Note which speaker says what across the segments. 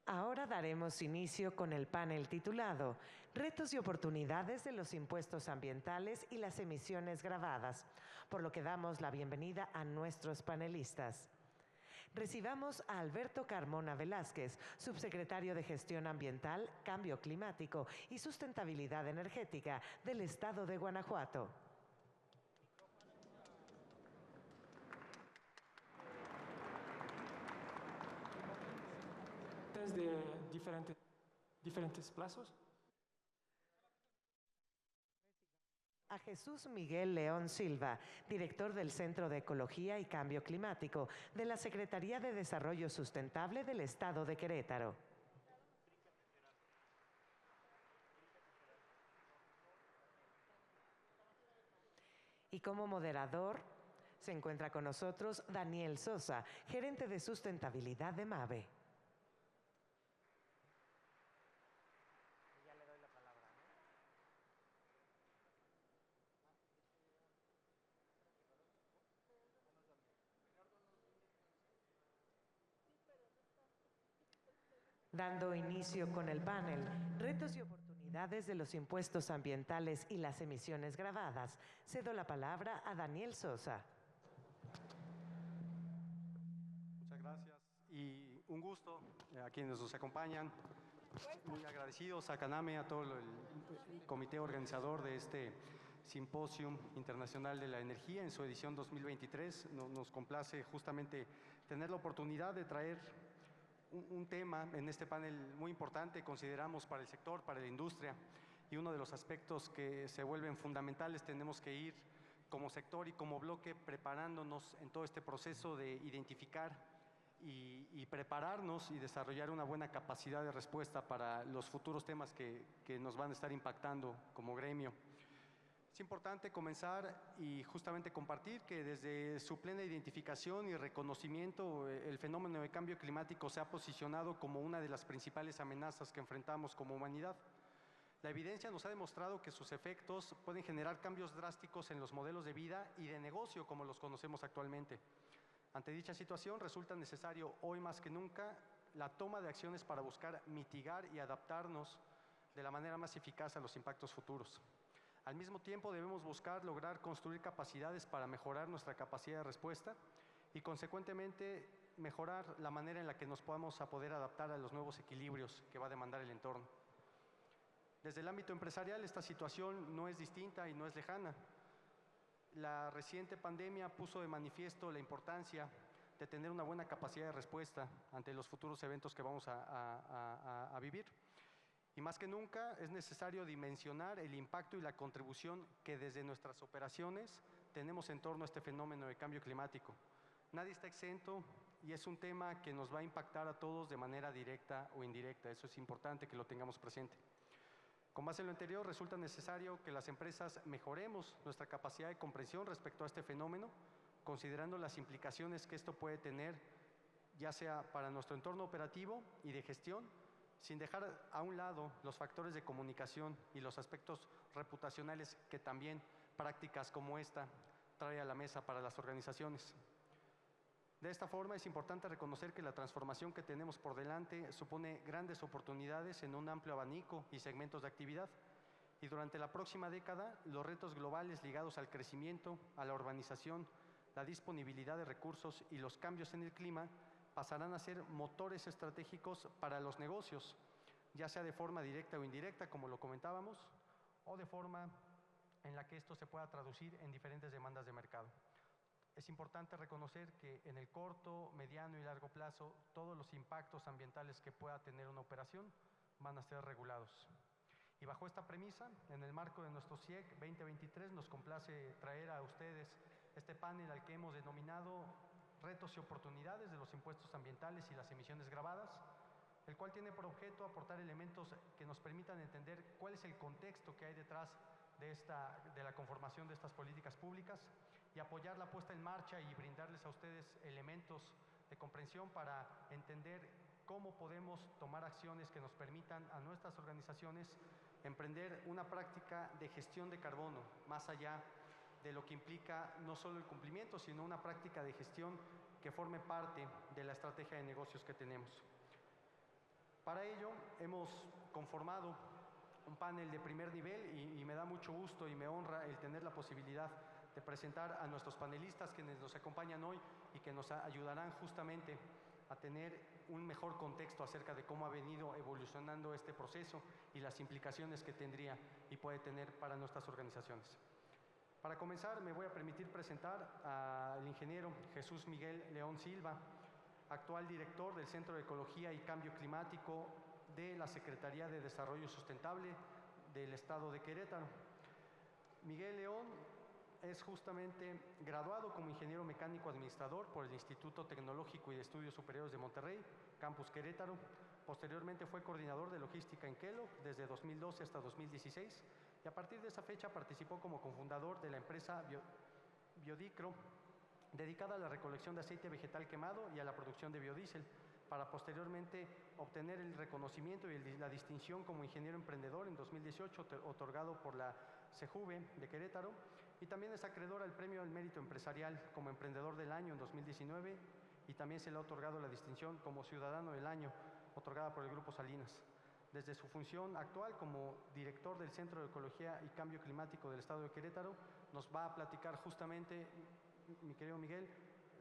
Speaker 1: Ahora daremos inicio con el panel titulado Retos y oportunidades de los impuestos ambientales y las emisiones gravadas, por lo que damos la bienvenida a nuestros panelistas. Recibamos a Alberto Carmona Velázquez, subsecretario de Gestión Ambiental, Cambio Climático y Sustentabilidad Energética del Estado de Guanajuato.
Speaker 2: De diferentes plazos.
Speaker 1: A Jesús Miguel León Silva, director del Centro de Ecología y Cambio Climático de la Secretaría de Desarrollo Sustentable del Estado de Querétaro. Y como moderador se encuentra con nosotros Daniel Sosa, gerente de sustentabilidad de MAVE. Dando inicio con el panel, retos y oportunidades de los impuestos ambientales y las emisiones gravadas, cedo la palabra a Daniel Sosa.
Speaker 3: Muchas gracias y un gusto a quienes nos acompañan. Muy agradecidos a CANAME, a todo el comité organizador de este Simposium Internacional de la Energía en su edición 2023. Nos complace justamente tener la oportunidad de traer un tema en este panel muy importante, consideramos, para el sector, para la industria, y uno de los aspectos que se vuelven fundamentales. Tenemos que ir como sector y como bloque preparándonos en todo este proceso de identificar y prepararnos y desarrollar una buena capacidad de respuesta para los futuros temas que nos van a estar impactando como gremio. Es importante comenzar y justamente compartir que desde su plena identificación y reconocimiento, el fenómeno de cambio climático se ha posicionado como una de las principales amenazas que enfrentamos como humanidad. La evidencia nos ha demostrado que sus efectos pueden generar cambios drásticos en los modelos de vida y de negocio como los conocemos actualmente. Ante dicha situación, resulta necesario hoy más que nunca la toma de acciones para buscar mitigar y adaptarnos de la manera más eficaz a los impactos futuros. Al mismo tiempo, debemos buscar lograr construir capacidades para mejorar nuestra capacidad de respuesta y, consecuentemente, mejorar la manera en la que nos podamos poder adaptar a los nuevos equilibrios que va a demandar el entorno. Desde el ámbito empresarial, esta situación no es distinta y no es lejana. La reciente pandemia puso de manifiesto la importancia de tener una buena capacidad de respuesta ante los futuros eventos que vamos a vivir. Y más que nunca es necesario dimensionar el impacto y la contribución que desde nuestras operaciones tenemos en torno a este fenómeno de cambio climático. Nadie está exento y es un tema que nos va a impactar a todos de manera directa o indirecta. Eso es importante que lo tengamos presente. Con base en lo anterior, resulta necesario que las empresas mejoremos nuestra capacidad de comprensión respecto a este fenómeno, considerando las implicaciones que esto puede tener, ya sea para nuestro entorno operativo y de gestión, sin dejar a un lado los factores de comunicación y los aspectos reputacionales que también prácticas como esta trae a la mesa para las organizaciones. De esta forma, es importante reconocer que la transformación que tenemos por delante supone grandes oportunidades en un amplio abanico y segmentos de actividad. Y durante la próxima década, los retos globales ligados al crecimiento, a la urbanización, la disponibilidad de recursos y los cambios en el clima pasarán a ser motores estratégicos para los negocios, ya sea de forma directa o indirecta, como lo comentábamos, o de forma en la que esto se pueda traducir en diferentes demandas de mercado. Es importante reconocer que en el corto, mediano y largo plazo, todos los impactos ambientales que pueda tener una operación van a ser regulados. Y bajo esta premisa, en el marco de nuestro CIEC 2023, nos complace traer a ustedes este panel al que hemos denominado Retos y oportunidades de los impuestos ambientales y las emisiones gravadas, el cual tiene por objeto aportar elementos que nos permitan entender cuál es el contexto que hay detrás de la conformación de estas políticas públicas y apoyar la puesta en marcha y brindarles a ustedes elementos de comprensión para entender cómo podemos tomar acciones que nos permitan a nuestras organizaciones emprender una práctica de gestión de carbono, más allá de lo que implica no solo el cumplimiento, sino una práctica de gestión que forme parte de la estrategia de negocios que tenemos. Para ello hemos conformado un panel de primer nivel y me da mucho gusto y me honra el tener la posibilidad de presentar a nuestros panelistas quienes nos acompañan hoy y que nos ayudarán justamente a tener un mejor contexto acerca de cómo ha venido evolucionando este proceso y las implicaciones que tendría y puede tener para nuestras organizaciones. Para comenzar, me voy a permitir presentar al ingeniero Jesús Miguel León Silva, actual director del Centro de Ecología y Cambio Climático de la Secretaría de Desarrollo Sustentable del Estado de Querétaro. Miguel León es justamente graduado como ingeniero mecánico administrador por el Instituto Tecnológico y de Estudios Superiores de Monterrey, Campus Querétaro. Posteriormente fue coordinador de logística en Kellogg desde 2012 hasta 2016 y a partir de esa fecha participó como cofundador de la empresa Biodicro, dedicada a la recolección de aceite vegetal quemado y a la producción de biodiesel, para posteriormente obtener el reconocimiento y la distinción como ingeniero emprendedor en 2018, otorgado por la CEJUVE de Querétaro, y también es acreedor al Premio al Mérito Empresarial como Emprendedor del Año en 2019, y también se le ha otorgado la distinción como Ciudadano del Año, otorgada por el Grupo Salinas. Desde su función actual como director del Centro de Ecología y Cambio Climático del Estado de Querétaro, nos va a platicar justamente, mi querido Miguel,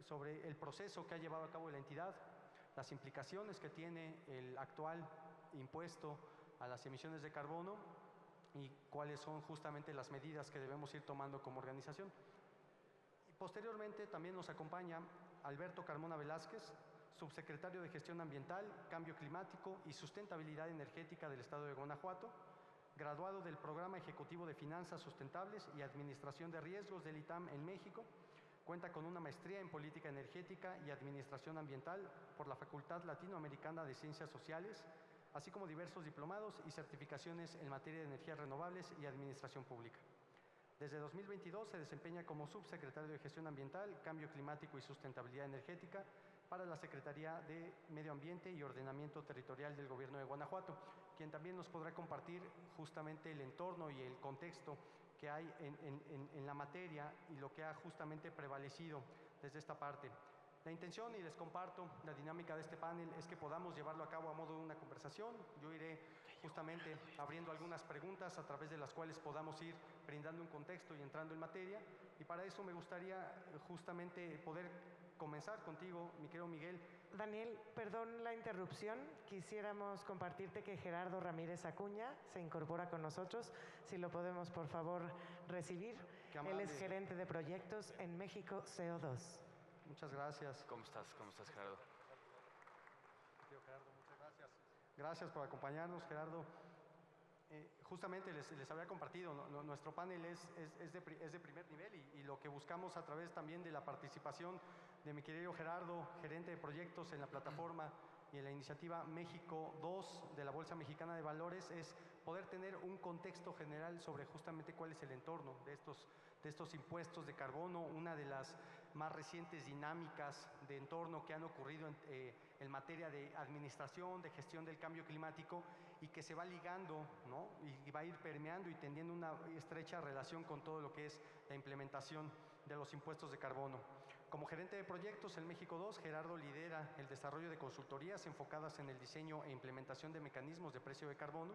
Speaker 3: sobre el proceso que ha llevado a cabo la entidad, las implicaciones que tiene el actual impuesto a las emisiones de carbono y cuáles son justamente las medidas que debemos ir tomando como organización. Y posteriormente también nos acompaña Alberto Carmona Velázquez, subsecretario de Gestión Ambiental, Cambio Climático y Sustentabilidad Energética del Estado de Guanajuato, graduado del Programa Ejecutivo de Finanzas Sustentables y Administración de Riesgos del ITAM en México. Cuenta con una maestría en Política Energética y Administración Ambiental por la Facultad Latinoamericana de Ciencias Sociales, así como diversos diplomados y certificaciones en materia de energías renovables y administración pública. Desde 2022 se desempeña como subsecretario de Gestión Ambiental, Cambio Climático y Sustentabilidad Energética para la Secretaría de Medio Ambiente y Ordenamiento Territorial del Gobierno de Guanajuato, quien también nos podrá compartir justamente el entorno y el contexto que hay en la materia y lo que ha justamente prevalecido desde esta parte. La intención, y les comparto la dinámica de este panel, es que podamos llevarlo a cabo a modo de una conversación. Yo iré justamente abriendo algunas preguntas a través de las cuales podamos ir brindando un contexto y entrando en materia, y para eso me gustaría justamente poder comenzar contigo, mi querido Miguel.
Speaker 1: Daniel, perdón la interrupción, quisiéramos compartirte que Gerardo Ramírez Acuña se incorpora con nosotros, si lo podemos por favor recibir. Él es gerente de proyectos en México CO2.
Speaker 3: Muchas gracias.
Speaker 4: ¿Cómo estás, Gerardo?
Speaker 3: Gerardo, muchas gracias. Gracias por acompañarnos, Gerardo. Justamente les había compartido, nuestro panel es de primer nivel y lo que buscamos a través también de la participación de mi querido Gerardo, gerente de proyectos en la plataforma y en la iniciativa México 2 de la Bolsa Mexicana de Valores, es poder tener un contexto general sobre justamente cuál es el entorno de estos impuestos de carbono, una de las más recientes dinámicas de entorno que han ocurrido en materia de administración, de gestión del cambio climático, y que se va ligando, ¿no? Y va a ir permeando y tendiendo una estrecha relación con todo lo que es la implementación de los impuestos de carbono. Como gerente de proyectos en México 2, Gerardo lidera el desarrollo de consultorías enfocadas en el diseño e implementación de mecanismos de precio de carbono.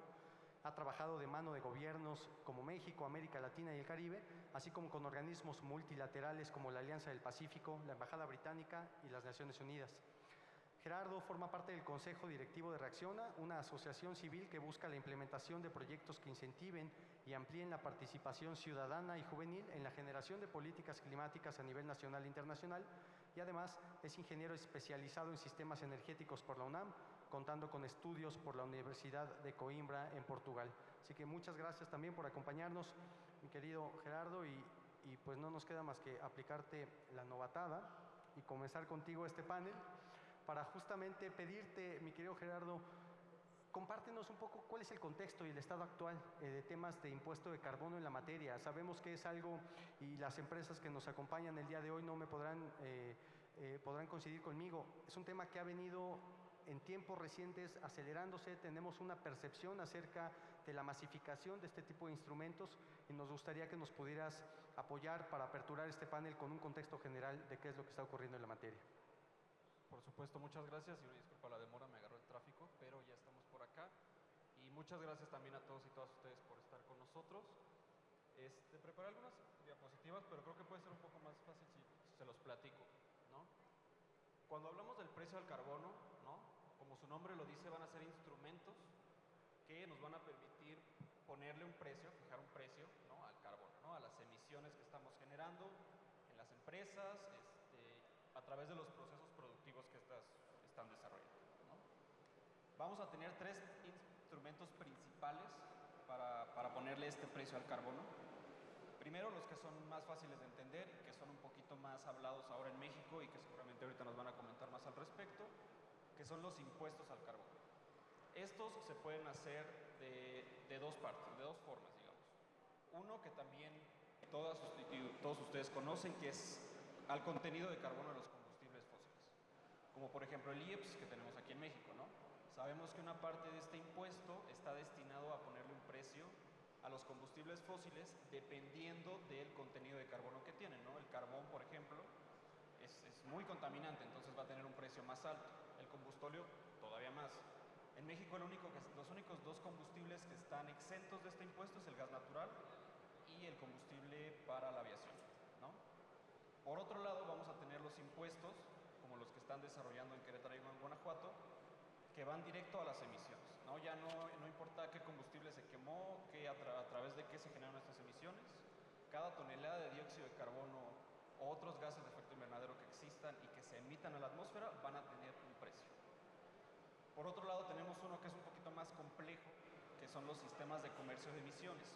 Speaker 3: Ha trabajado de mano de gobiernos como México, América Latina y el Caribe, así como con organismos multilaterales como la Alianza del Pacífico, la Embajada Británica y las Naciones Unidas. Gerardo forma parte del Consejo Directivo de Reacciona, una asociación civil que busca la implementación de proyectos que incentiven y amplíen la participación ciudadana y juvenil en la generación de políticas climáticas a nivel nacional e internacional, y además es ingeniero especializado en sistemas energéticos por la UNAM, contando con estudios por la Universidad de Coimbra en Portugal. Así que muchas gracias también por acompañarnos, mi querido Gerardo, y pues no nos queda más que aplicarte la novatada y comenzar contigo este panel, para justamente pedirte, mi querido Gerardo, compártenos un poco cuál es el contexto y el estado actual de temas de impuesto de carbono en la materia. Sabemos que es algo, y las empresas que nos acompañan el día de hoy no me podrán coincidir conmigo, es un tema que ha venido en tiempos recientes acelerándose. Tenemos una percepción acerca de la masificación de este tipo de instrumentos y nos gustaría que nos pudieras apoyar para aperturar este panel con un contexto general de qué es lo que está ocurriendo en la materia.
Speaker 5: Por supuesto, muchas gracias y una disculpa la demora, me agarró el tráfico, pero ya estamos
Speaker 4: acá. Y muchas gracias también a todos y todas ustedes por estar con nosotros. Preparé algunas diapositivas, pero creo que puede ser un poco más fácil si se los platico, ¿no? Cuando hablamos del precio al carbono, ¿no? Como su nombre lo dice, van a ser instrumentos que nos van a permitir ponerle un precio, fijar un precio, ¿no? Al carbono, ¿no? A las emisiones que estamos generando en las empresas, a través de los procesos productivos que estas están desarrollando, ¿no? Vamos a tener tres instrumentos principales para ponerle este precio al carbono. Primero, los que son más fáciles de entender y que son un poquito más hablados ahora en México y que seguramente ahorita nos van a comentar más al respecto, que son los impuestos al carbono. Estos se pueden hacer de dos partes, de dos formas, digamos. Uno que también todos ustedes conocen, que es al contenido de carbono de los combustibles fósiles. Como por ejemplo el IEPS que tenemos aquí en México, ¿no? Sabemos que una parte de este impuesto está destinado a ponerle un precio a los combustibles fósiles dependiendo del contenido de carbono que tienen, ¿no? El carbón, por ejemplo, es muy contaminante, entonces va a tener un precio más alto. El combustóleo, todavía más. En México los únicos dos combustibles que están exentos de este impuesto es el gas natural y el combustible para la aviación, ¿no? Por otro lado, vamos a tener los impuestos, como los que están desarrollando en Querétaro y en Guanajuato, que van directo a las emisiones, ¿no? Ya no importa qué combustible se quemó, a través de qué se generan estas emisiones, cada tonelada de dióxido de carbono o otros gases de efecto invernadero que existan y que se emitan a la atmósfera van a tener un precio. Por otro lado, tenemos uno que es un poquito más complejo, que son los sistemas de comercio de emisiones.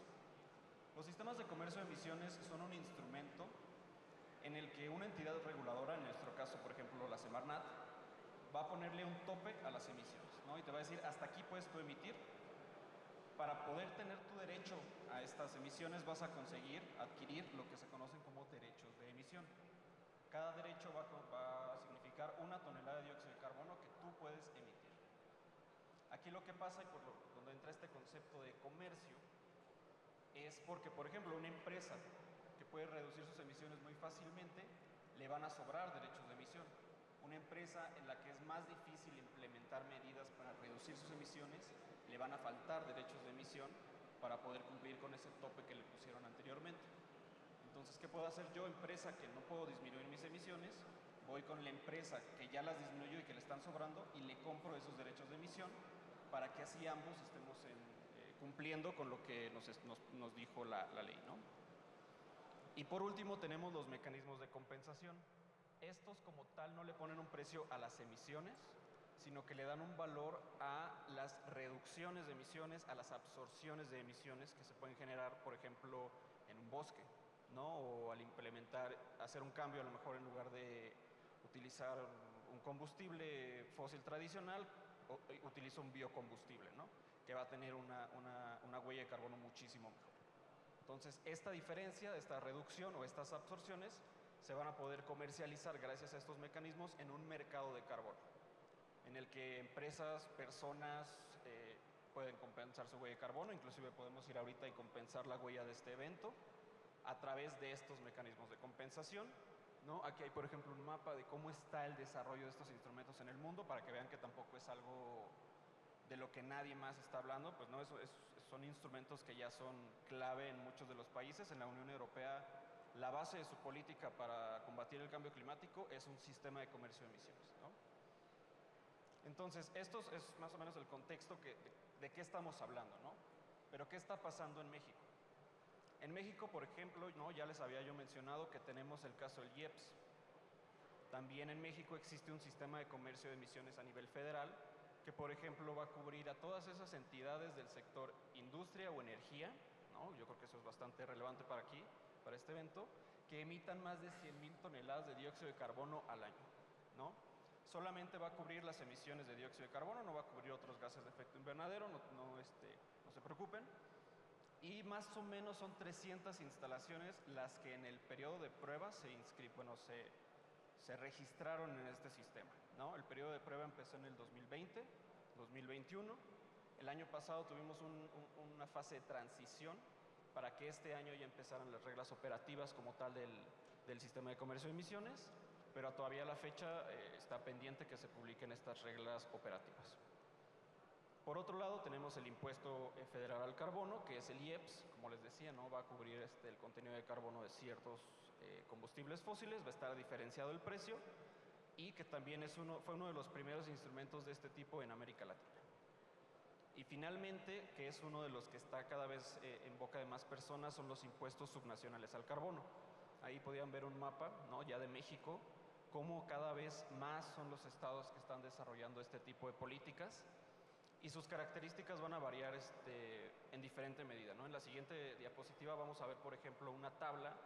Speaker 4: Los sistemas de comercio de emisiones son un instrumento en el que una entidad reguladora, en nuestro caso, por ejemplo, la Semarnat, va a ponerle un tope a las emisiones, ¿no? Y te va a decir, hasta aquí puedes tú emitir. Para poder tener tu derecho a estas emisiones vas a conseguir adquirir lo que se conocen como derechos de emisión. Cada derecho va a significar una tonelada de dióxido de carbono que tú puedes emitir. Aquí lo que pasa, y donde entra este concepto de comercio, es porque, por ejemplo, una empresa que puede reducir sus emisiones muy fácilmente, le van a sobrar derechos de emisión. Una empresa en la que es más difícil implementar medidas para reducir sus emisiones, le van a faltar derechos de emisión para poder cumplir con ese tope que le pusieron anteriormente. Entonces, ¿qué puedo hacer yo, empresa que no puedo disminuir mis emisiones? Voy con la empresa que ya las disminuyó y que le están sobrando y le compro esos derechos de emisión para que así ambos estemos cumpliendo con lo que nos dijo la ley, ¿no? Y por último tenemos los mecanismos de compensación. Estos como tal no le ponen un precio a las emisiones, sino que le dan un valor a las reducciones de emisiones, a las absorciones de emisiones que se pueden generar, por ejemplo, en un bosque, ¿no? O al hacer un cambio, a lo mejor en lugar de utilizar un combustible fósil tradicional, utiliza un biocombustible, ¿no? Que va a tener una huella de carbono muchísimo mejor. Entonces, esta diferencia, esta reducción o estas absorciones se van a poder comercializar gracias a estos mecanismos en un mercado de carbono, en el que empresas, personas pueden compensar su huella de carbono, inclusive podemos ir ahorita y compensar la huella de este evento a través de estos mecanismos de compensación, ¿no? Aquí hay, por ejemplo, un mapa de cómo está el desarrollo de estos instrumentos en el mundo, para que vean que tampoco es algo de lo que nadie más está hablando, pues no, son instrumentos que ya son clave en muchos de los países. En la Unión Europea, la base de su política para combatir el cambio climático es un sistema de comercio de emisiones, ¿no? Entonces, esto es más o menos el contexto de qué estamos hablando, ¿no? Pero ¿qué está pasando en México? En México, por ejemplo, ¿no? Ya les había yo mencionado que tenemos el caso del IEPS. También en México existe un sistema de comercio de emisiones a nivel federal que, por ejemplo, va a cubrir a todas esas entidades del sector industria o energía, ¿no? Yo creo que eso es bastante relevante para aquí, para este evento, que emitan más de 100,000 toneladas de dióxido de carbono al año, ¿no? Solamente va a cubrir las emisiones de dióxido de carbono, no va a cubrir otros gases de efecto invernadero, no se preocupen. Y más o menos son 300 instalaciones las que en el periodo de prueba se registraron en este sistema, ¿no? El periodo de prueba empezó en el 2020, 2021. El año pasado tuvimos una fase de transición para que este año ya empezaran las reglas operativas como tal del sistema de comercio de emisiones, pero todavía a la fecha está pendiente que se publiquen estas reglas operativas. Por otro lado, tenemos el impuesto federal al carbono, que es el IEPS, como les decía, ¿no? Va a cubrir el contenido de carbono de ciertos combustibles fósiles, va a estar diferenciado el precio y que también fue uno de los primeros instrumentos de este tipo en América Latina. Y finalmente, que es uno de los que está cada vez en boca de más personas, son los impuestos subnacionales al carbono. Ahí podían ver un mapa, ¿no? Ya de México, cómo cada vez más son los estados que están desarrollando este tipo de políticas. Y sus características van a variar en diferente medida, ¿no? En la siguiente diapositiva vamos a ver, por ejemplo, una tabla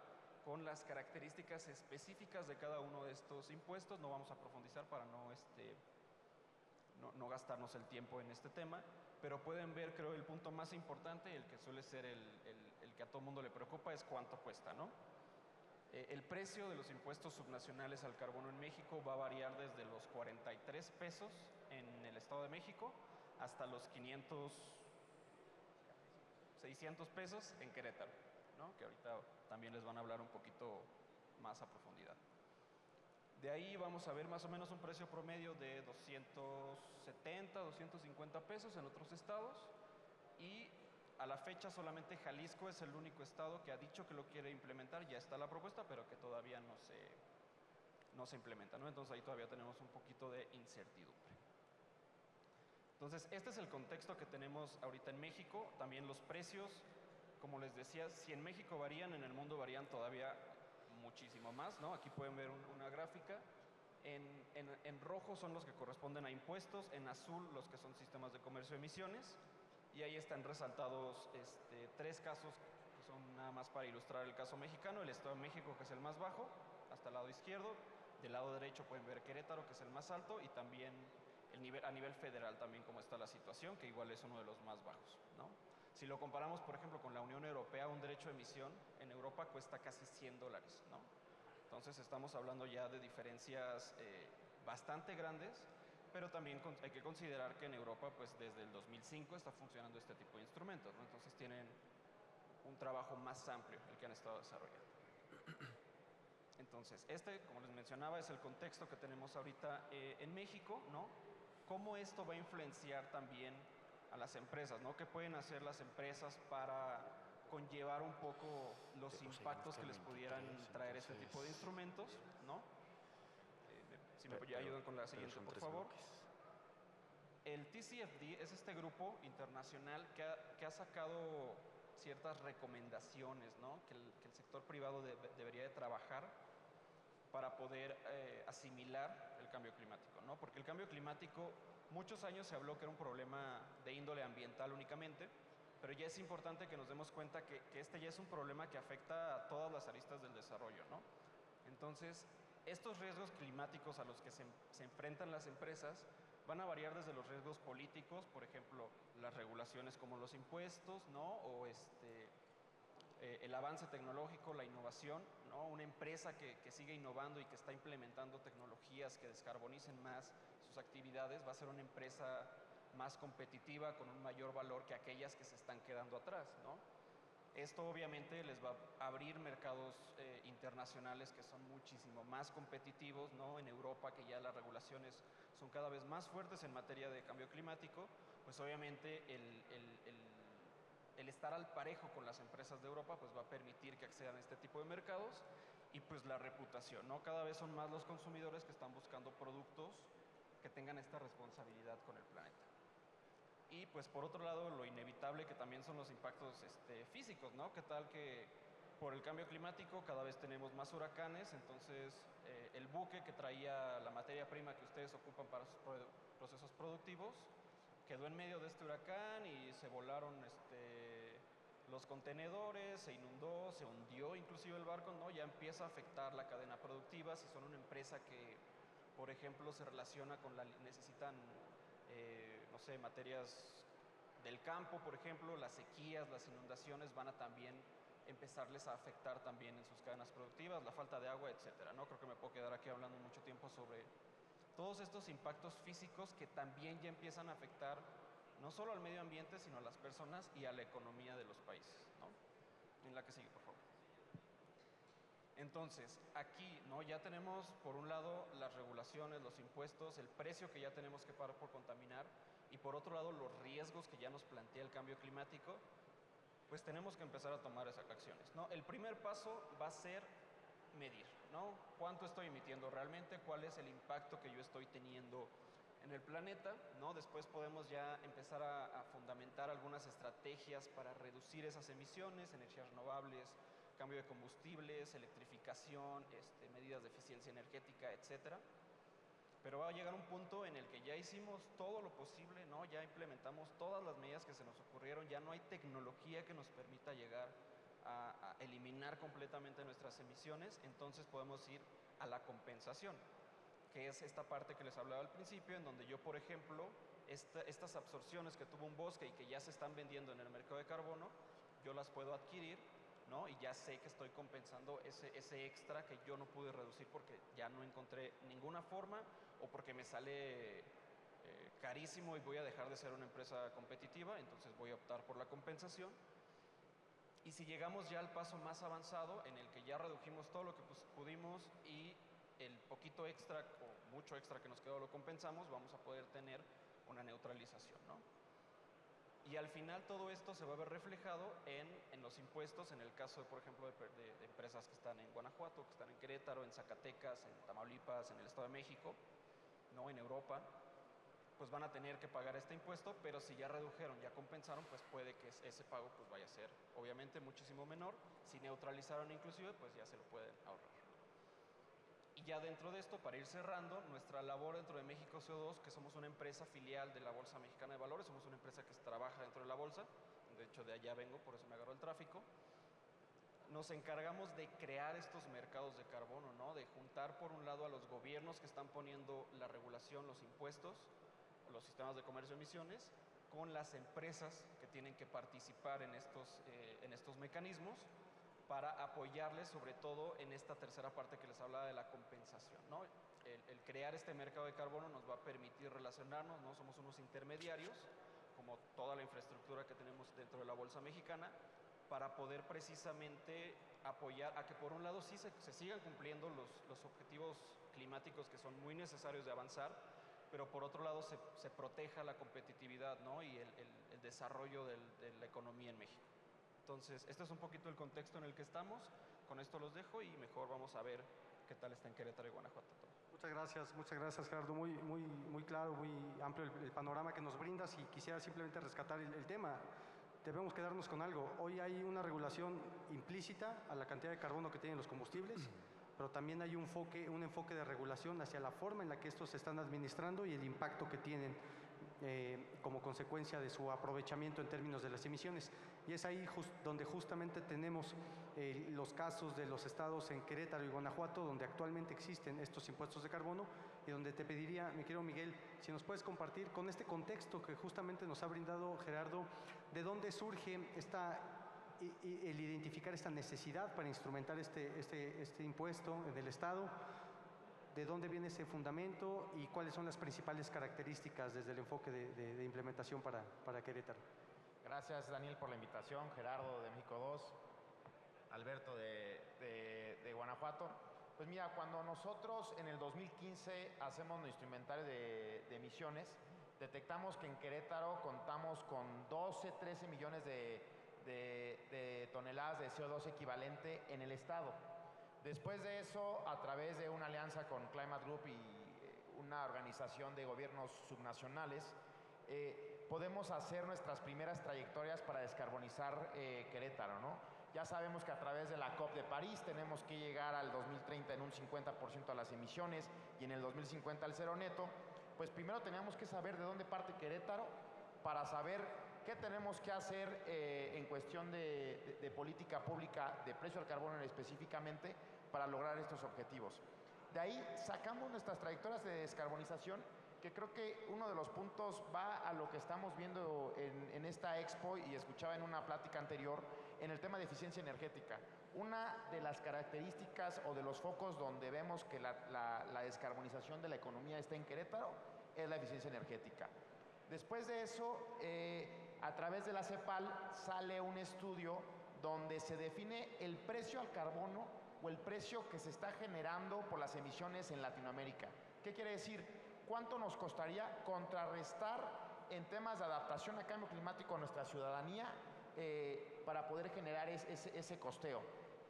Speaker 4: con las características específicas de cada uno de estos impuestos. No vamos a profundizar para no gastarnos el tiempo en este tema, pero pueden ver, creo, el punto más importante, el que suele ser el que a todo mundo le preocupa, es cuánto cuesta, ¿no? El precio de los impuestos subnacionales al carbono en México va a variar desde los 43 pesos en el Estado de México hasta los 600 pesos en Querétaro, ¿no? Que ahorita también les van a hablar un poquito más a profundidad. De ahí vamos a ver más o menos un precio promedio de 270, 250 pesos en otros estados, y a la fecha solamente Jalisco es el único estado que ha dicho que lo quiere implementar. Ya está la propuesta, pero que todavía no se implementa, ¿no? Entonces ahí todavía tenemos un poquito de incertidumbre. Entonces, este es el contexto que tenemos ahorita en México. También los precios, como les decía, si en México varían, en el mundo varían todavía muchísimo más, ¿no? Aquí pueden ver una gráfica. En rojo son los que corresponden a impuestos, en azul los que son sistemas de comercio de emisiones, y ahí están resaltados tres casos que son nada más para ilustrar el caso mexicano. El Estado de México, que es el más bajo, hasta el lado izquierdo. Del lado derecho pueden ver Querétaro, que es el más alto, y también a nivel federal también cómo está la situación, que igual es uno de los más bajos, ¿no? Si lo comparamos, por ejemplo, con la Unión Europea, un derecho de emisión en Europa cuesta casi $100, ¿no? Entonces estamos hablando ya de diferencias bastante grandes, pero también hay que considerar que en Europa, pues desde el 2005 está funcionando este tipo de instrumentos, ¿no? Entonces tienen un trabajo más amplio el que han estado desarrollando. Entonces, como les mencionaba, es el contexto que tenemos ahorita en México, ¿no? Cómo esto va a influenciar también a las empresas, ¿no? ¿Qué pueden hacer las empresas para conllevar un poco los impactos que les pudieran traer este tipo de instrumentos, ¿no? Si me ayudan con la siguiente, por favor. El TCFD es este grupo internacional que ha sacado ciertas recomendaciones, ¿no? Que el sector privado debería de trabajar para poder asimilar el cambio climático, ¿no? Porque el cambio climático, muchos años se habló que era un problema de índole ambiental únicamente, pero ya es importante que nos demos cuenta que este ya es un problema que afecta a todas las aristas del desarrollo, ¿no? Entonces, estos riesgos climáticos a los que se enfrentan las empresas van a variar desde los riesgos políticos, por ejemplo, las regulaciones como los impuestos, ¿no? O el avance tecnológico, la innovación, ¿no? Una empresa que sigue innovando y que está implementando tecnologías que descarbonicen más sus actividades va a ser una empresa más competitiva, con un mayor valor que aquellas que se están quedando atrás, ¿no? Esto obviamente les va a abrir mercados internacionales que son muchísimo más competitivos, ¿no? En Europa, que ya las regulaciones son cada vez más fuertes en materia de cambio climático, pues obviamente el estar al parejo con las empresas de Europa pues va a permitir que accedan a este tipo de mercados. Y pues la reputación, ¿no? Cada vez son más los consumidores que están buscando productos que tengan esta responsabilidad con el planeta. Y pues por otro lado, lo inevitable que también son los impactos físicos, ¿no? ¿Qué tal que por el cambio climático cada vez tenemos más huracanes? Entonces el buque que traía la materia prima que ustedes ocupan para sus procesos productivos quedó en medio de este huracán y se volaron los contenedores, se inundó, se hundió inclusive el barco, ¿no? Ya empieza a afectar la cadena productiva. Si son una empresa que, por ejemplo, se relaciona con necesitan, no sé, materias del campo, por ejemplo, las sequías, las inundaciones van a también empezarles a afectar también en sus cadenas productivas, la falta de agua, etcétera, ¿no? Creo que me puedo quedar aquí hablando mucho tiempo sobre todos estos impactos físicos que también ya empiezan a afectar no solo al medio ambiente, sino a las personas y a la economía de los países, ¿no? En la que sigue, por favor. Entonces, aquí, ¿no? Ya tenemos, por un lado, las regulaciones, los impuestos, el precio que ya tenemos que pagar por contaminar, y por otro lado, los riesgos que ya nos plantea el cambio climático. Pues tenemos que empezar a tomar esas acciones, ¿no? El primer paso va a ser medir, ¿no? ¿Cuánto estoy emitiendo realmente? ¿Cuál es el impacto que yo estoy teniendo en el planeta? ¿No? Después podemos ya empezar a fundamentar algunas estrategias para reducir esas emisiones, energías renovables, cambio de combustibles, electrificación, medidas de eficiencia energética, etcétera. Pero va a llegar un punto en el que ya hicimos todo lo posible, ¿no? Ya implementamos todas las medidas que se nos ocurrieron, ya no hay tecnología que nos permita llegar a eliminar completamente nuestras emisiones, entonces podemos ir a la compensación, que es esta parte que les hablaba al principio, en donde yo, por ejemplo, estas absorciones que tuvo un bosque y que ya se están vendiendo en el mercado de carbono, yo las puedo adquirir, ¿no? Y ya sé que estoy compensando ese extra que yo no pude reducir porque ya no encontré ninguna forma, o porque me sale carísimo y voy a dejar de ser una empresa competitiva, entonces voy a optar por la compensación. Y si llegamos ya al paso más avanzado, en el que ya redujimos todo lo que pudimos y el poquito extra o mucho extra que nos quedó lo compensamos, vamos a poder tener una neutralización, ¿no? Y al final todo esto se va a ver reflejado en los impuestos, en el caso, por ejemplo, de empresas que están en Guanajuato, que están en Querétaro, en Zacatecas, en Tamaulipas, en el Estado de México, ¿no? En Europa, pues van a tener que pagar este impuesto, pero si ya redujeron, ya compensaron, pues puede que ese pago pues vaya a ser obviamente muchísimo menor. Si neutralizaron inclusive, pues ya se lo pueden ahorrar. Y ya dentro de esto, para ir cerrando, nuestra labor dentro de México CO2, que somos una empresa filial de la Bolsa Mexicana de Valores, somos una empresa que trabaja dentro de la bolsa, de hecho de allá vengo, por eso me agarró el tráfico. Nos encargamos de crear estos mercados de carbono, ¿no? De juntar por un lado a los gobiernos que están poniendo la regulación, los impuestos, los sistemas de comercio de emisiones, con las empresas que tienen que participar en estos mecanismos, para apoyarles sobre todo en esta tercera parte que les hablaba de la compensación, ¿no? El crear este mercado de carbono nos va a permitir relacionarnos, ¿no? Somos unos intermediarios, como toda la infraestructura que tenemos dentro de la Bolsa Mexicana, para poder precisamente apoyar a que por un lado sí se sigan cumpliendo los objetivos climáticos que son muy necesarios de avanzar, pero por otro lado se proteja la competitividad, ¿no? Y el desarrollo de la economía en México. Entonces, este es un poquito el contexto en el que estamos. Con esto los dejo y mejor vamos a ver qué tal está en Querétaro y Guanajuato.
Speaker 3: Muchas gracias Gerardo. Muy claro, muy amplio el panorama que nos brindas, y quisiera simplemente rescatar el tema. Debemos quedarnos con algo. Hoy hay una regulación implícita a la cantidad de carbono que tienen los combustibles, pero también hay un enfoque de regulación hacia la forma en la que estos se están administrando y el impacto que tienen como consecuencia de su aprovechamiento en términos de las emisiones. Y es ahí donde justamente tenemos los casos de los estados en Querétaro y Guanajuato, donde actualmente existen estos impuestos de carbono, y donde te pediría, mi querido Miguel, si nos puedes compartir con este contexto que justamente nos ha brindado Gerardo, de dónde surge el identificar esta necesidad para instrumentar este impuesto en el Estado, de dónde viene ese fundamento y cuáles son las principales características desde el enfoque de implementación para Querétaro.
Speaker 5: Gracias, Daniel, por la invitación. Gerardo de México 2, Alberto de Guanajuato. Pues mira, cuando nosotros en el 2015 hacemos nuestro inventario de emisiones, detectamos que en Querétaro contamos con 13 millones de toneladas de CO2 equivalente en el estado. Después de eso, a través de una alianza con Climate Group y una organización de gobiernos subnacionales, podemos hacer nuestras primeras trayectorias para descarbonizar Querétaro, ¿no? Ya sabemos que a través de la COP de París tenemos que llegar al 2030 en un 50% a las emisiones y en el 2050 al cero neto. Pues primero tenemos que saber de dónde parte Querétaro para saber qué tenemos que hacer en cuestión de política pública de precio al carbono específicamente para lograr estos objetivos. De ahí sacamos nuestras trayectorias de descarbonización, que creo que uno de los puntos va a lo que estamos viendo en esta expo, y escuchaba en una plática anterior, en el tema de eficiencia energética. Una de las características o de los focos donde vemos que la descarbonización de la economía está en Querétaro es la eficiencia energética. Después de eso, a través de la CEPAL sale un estudio donde se define el precio al carbono o el precio que se está generando por las emisiones en Latinoamérica. ¿Qué quiere decir? ¿Cuánto nos costaría contrarrestar en temas de adaptación a cambio climático a nuestra ciudadanía para poder generar ese costeo?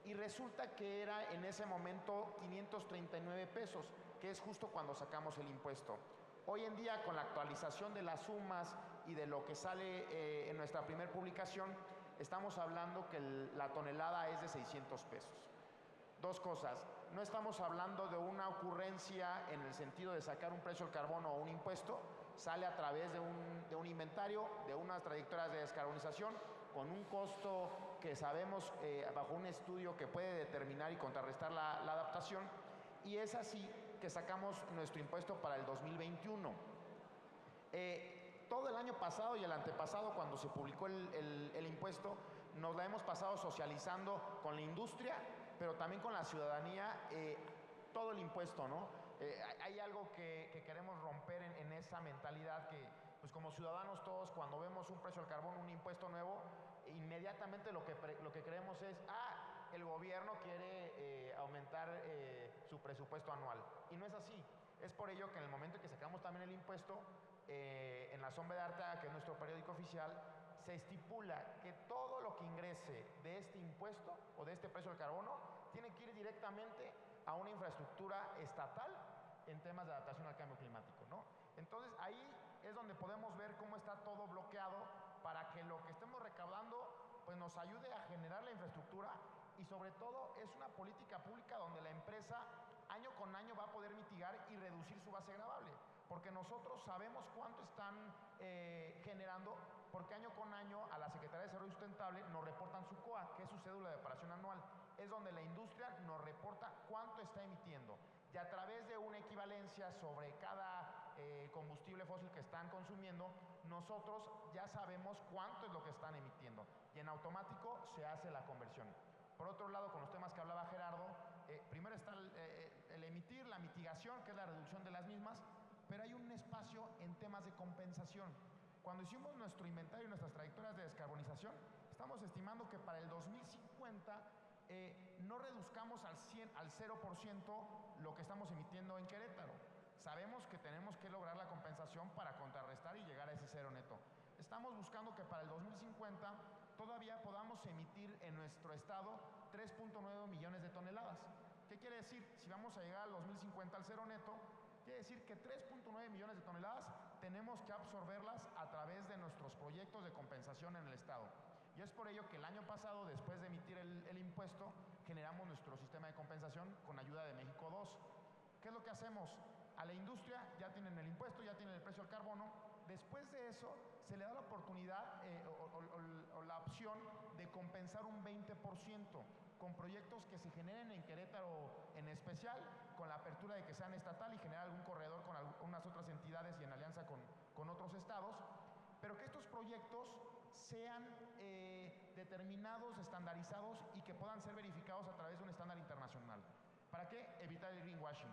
Speaker 5: Y resulta que era en ese momento 539 pesos, que es justo cuando sacamos el impuesto. Hoy en día, con la actualización de las sumas y de lo que sale en nuestra primera publicación, estamos hablando que la tonelada es de 600 pesos. Dos cosas, no estamos hablando de una ocurrencia en el sentido de sacar un precio al carbono o un impuesto, sale a través de un inventario, de unas trayectorias de descarbonización, con un costo que sabemos bajo un estudio que puede determinar y contrarrestar la adaptación, y es así que sacamos nuestro impuesto para el 2021. Todo el año pasado y el antepasado, cuando se publicó el impuesto, nos la hemos pasado socializando con la industria, pero también con la ciudadanía, todo el impuesto, ¿no? Hay algo que queremos romper en esa mentalidad que, pues como ciudadanos todos, cuando vemos un precio al carbón, un impuesto nuevo, inmediatamente lo que creemos es, el gobierno quiere aumentar su presupuesto anual. Y no es así. Es por ello que en el momento en que sacamos también el impuesto, en la Sombra de Arteaga, que es nuestro periódico oficial, se estipula que todo lo que ingrese de este impuesto o de este precio del carbono tiene que ir directamente a una infraestructura estatal en temas de adaptación al cambio climático, ¿no? Entonces ahí es donde podemos ver cómo está todo bloqueado para que lo que estemos recaudando pues nos ayude a generar la infraestructura, y sobre todo es una política pública donde la empresa año con año va a poder mitigar y reducir su base gravable, porque nosotros sabemos cuánto están generando, porque año con año a la Secretaría de Desarrollo Sustentable nos reportan su COA, que es su cédula de operación anual, es donde la industria nos reporta cuánto está emitiendo, y a través de una equivalencia sobre cada combustible fósil que están consumiendo, nosotros ya sabemos cuánto es lo que están emitiendo, y en automático se hace la conversión. Por otro lado, con los temas que hablaba Gerardo, primero está el emitir, la mitigación, que es la reducción de las mismas, pero hay un espacio en temas de compensación. Cuando hicimos nuestro inventario y nuestras trayectorias de descarbonización, estamos estimando que para el 2050 no reduzcamos al 0% lo que estamos emitiendo en Querétaro. Sabemos que tenemos que lograr la compensación para contrarrestar y llegar a ese cero neto. Estamos buscando que para el 2050 todavía podamos emitir en nuestro estado 3.9 millones de toneladas. ¿Qué quiere decir? Si vamos a llegar al 2050 al cero neto, quiere decir que 3.9 millones de toneladas tenemos que absorberlas a través de nuestros proyectos de compensación en el estado. Y es por ello que el año pasado, después de emitir el impuesto, generamos nuestro sistema de compensación con ayuda de México 2. ¿Qué es lo que hacemos? A la industria ya tienen el impuesto, ya tienen el precio del carbono. Después de eso, se le da la oportunidad o la opción de compensar un 20% con proyectos que se generen en Querétaro en especial, con la apertura de que sean estatal y generar algún corredor con algunas otras entidades y en alianza con otros estados, pero que estos proyectos sean determinados, estandarizados y que puedan ser verificados a través de un estándar internacional. ¿Para qué? Evitar el greenwashing.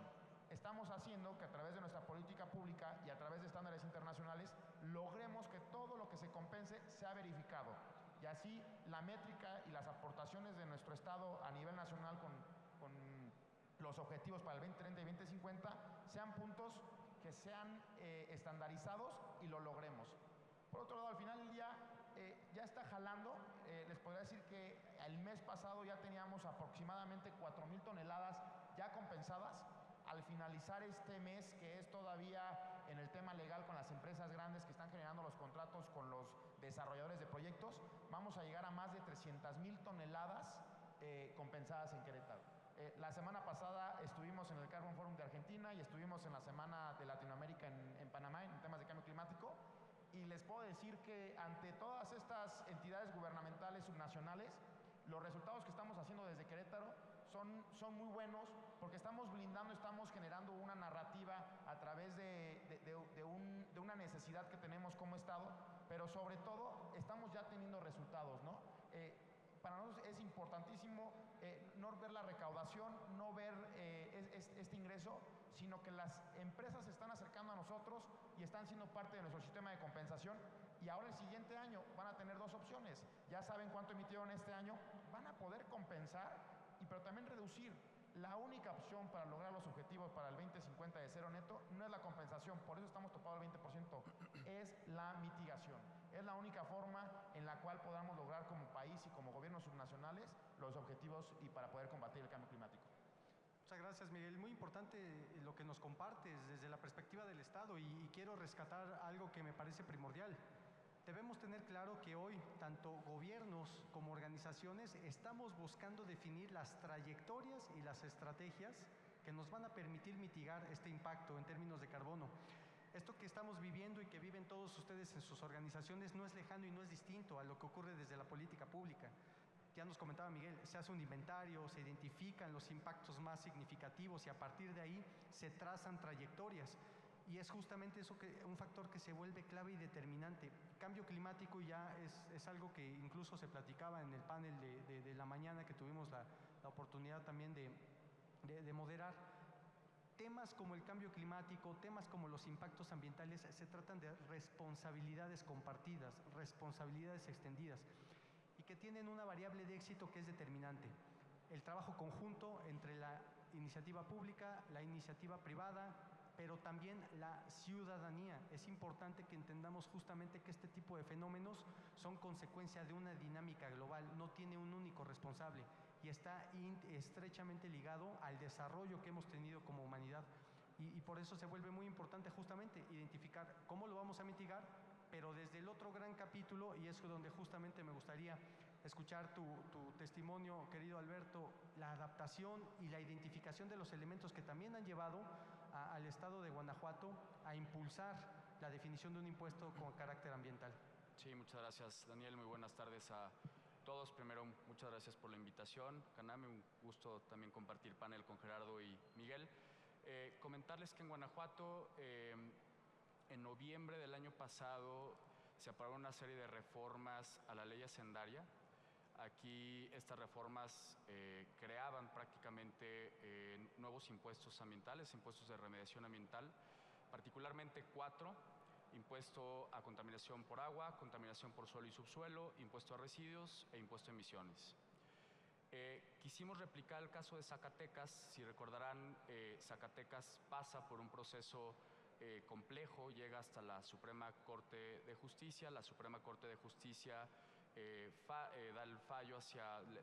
Speaker 5: Estamos haciendo que a través de nuestra política pública y a través de estándares internacionales logremos que todo lo que se compense sea verificado, y así la métrica y las aportaciones de nuestro estado a nivel nacional con los objetivos para el 2030 y 2050 sean puntos que sean estandarizados y lo logremos. Por otro lado, al final del día ya está jalando. Les podría decir que el mes pasado ya teníamos aproximadamente 4,000 toneladas ya compensadas. Al finalizar este mes, que es todavía en el tema legal con las empresas grandes que están generando los contratos con los desarrolladores de proyectos, vamos a llegar a más de 300,000 toneladas compensadas en Querétaro. La semana pasada estuvimos en el Carbon Forum de Argentina y estuvimos en la Semana de Latinoamérica en Panamá en temas de cambio climático, y les puedo decir que ante todas estas entidades gubernamentales subnacionales, los resultados que estamos haciendo desde Querétaro son muy buenos, porque estamos blindando, estamos generando una narrativa a través de una necesidad que tenemos como Estado, pero sobre todo estamos ya teniendo resultados, ¿no? Para nosotros es importantísimo no ver la recaudación, no ver este ingreso, sino que las empresas se están acercando a nosotros y están siendo parte de nuestro sistema de compensación, y ahora el siguiente año van a tener dos opciones. Ya saben cuánto emitieron este año, van a poder compensar pero también reducir. La única opción para lograr los objetivos para el 2050 de cero neto no es la compensación, por eso estamos topados al 20%, es la mitigación. Es la única forma en la cual podamos lograr como país y como gobiernos subnacionales los objetivos y para poder combatir el cambio climático.
Speaker 3: Muchas gracias, Miguel. Muy importante lo que nos compartes desde la perspectiva del Estado y quiero rescatar algo que me parece primordial. Debemos tener claro que hoy tanto gobiernos como organizaciones estamos buscando definir las trayectorias y las estrategias que nos van a permitir mitigar este impacto en términos de carbono. Esto que estamos viviendo y que viven todos ustedes en sus organizaciones no es lejano y no es distinto a lo que ocurre desde la política pública. Ya nos comentaba Miguel, se hace un inventario, se identifican los impactos más significativos y a partir de ahí se trazan trayectorias. Y es justamente eso un factor que se vuelve clave y determinante. Cambio climático ya es algo que incluso se platicaba en el panel de la mañana que tuvimos la oportunidad también de moderar. Temas como el cambio climático, temas como los impactos ambientales, se tratan de responsabilidades compartidas, responsabilidades extendidas, y que tienen una variable de éxito que es determinante. El trabajo conjunto entre la iniciativa pública, la iniciativa privada, pero también la ciudadanía. Es importante que entendamos justamente que este tipo de fenómenos son consecuencia de una dinámica global, no tiene un único responsable y está estrechamente ligado al desarrollo que hemos tenido como humanidad. Y por eso se vuelve muy importante justamente identificar cómo lo vamos a mitigar, pero desde el otro gran capítulo, y es donde justamente me gustaría escuchar tu testimonio, querido Alberto, la adaptación y la identificación de los elementos que también han llevado al Estado de Guanajuato a impulsar la definición de un impuesto con carácter ambiental.
Speaker 6: Sí, muchas gracias, Daniel. Muy buenas tardes a todos. Primero, muchas gracias por la invitación. Caname, un gusto también compartir panel con Gerardo y Miguel. Comentarles que en Guanajuato, en noviembre del año pasado, se aprobaron una serie de reformas a la ley hacendaria. Aquí estas reformas creaban prácticamente nuevos impuestos ambientales, impuestos de remediación ambiental, particularmente 4: impuesto a contaminación por agua, contaminación por suelo y subsuelo, impuesto a residuos e impuesto a emisiones. Quisimos replicar el caso de Zacatecas. Si recordarán, Zacatecas pasa por un proceso complejo, llega hasta la Suprema Corte de Justicia. La Suprema Corte de Justicia da el fallo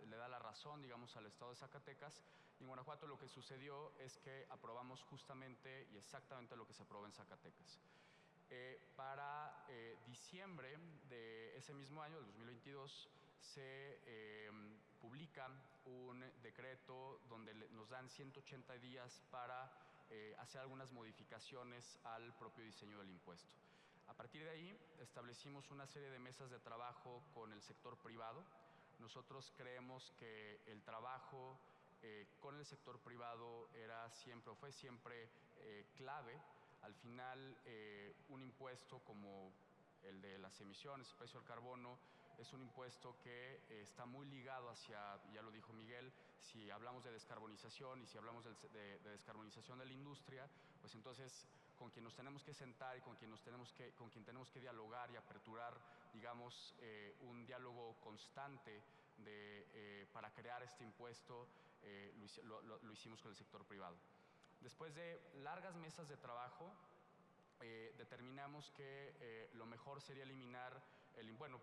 Speaker 6: le da la razón, digamos, al Estado de Zacatecas. Y en Guanajuato lo que sucedió es que aprobamos justamente y exactamente lo que se aprobó en Zacatecas. Para diciembre de ese mismo año, del 2022, se publica un decreto donde nos dan 180 días para hacer algunas modificaciones al propio diseño del impuesto. A partir de ahí establecimos una serie de mesas de trabajo con el sector privado. Nosotros creemos que el trabajo con el sector privado fue siempre clave. Al final, un impuesto como el de las emisiones, el precio del carbono, es un impuesto que está muy ligado hacia, ya lo dijo Miguel, si hablamos de descarbonización y si hablamos de descarbonización de la industria, pues entonces con quien nos tenemos que sentar y con quien tenemos que dialogar y aperturar, digamos, un diálogo constante para crear este impuesto, lo hicimos con el sector privado. Después de largas mesas de trabajo, determinamos que lo mejor sería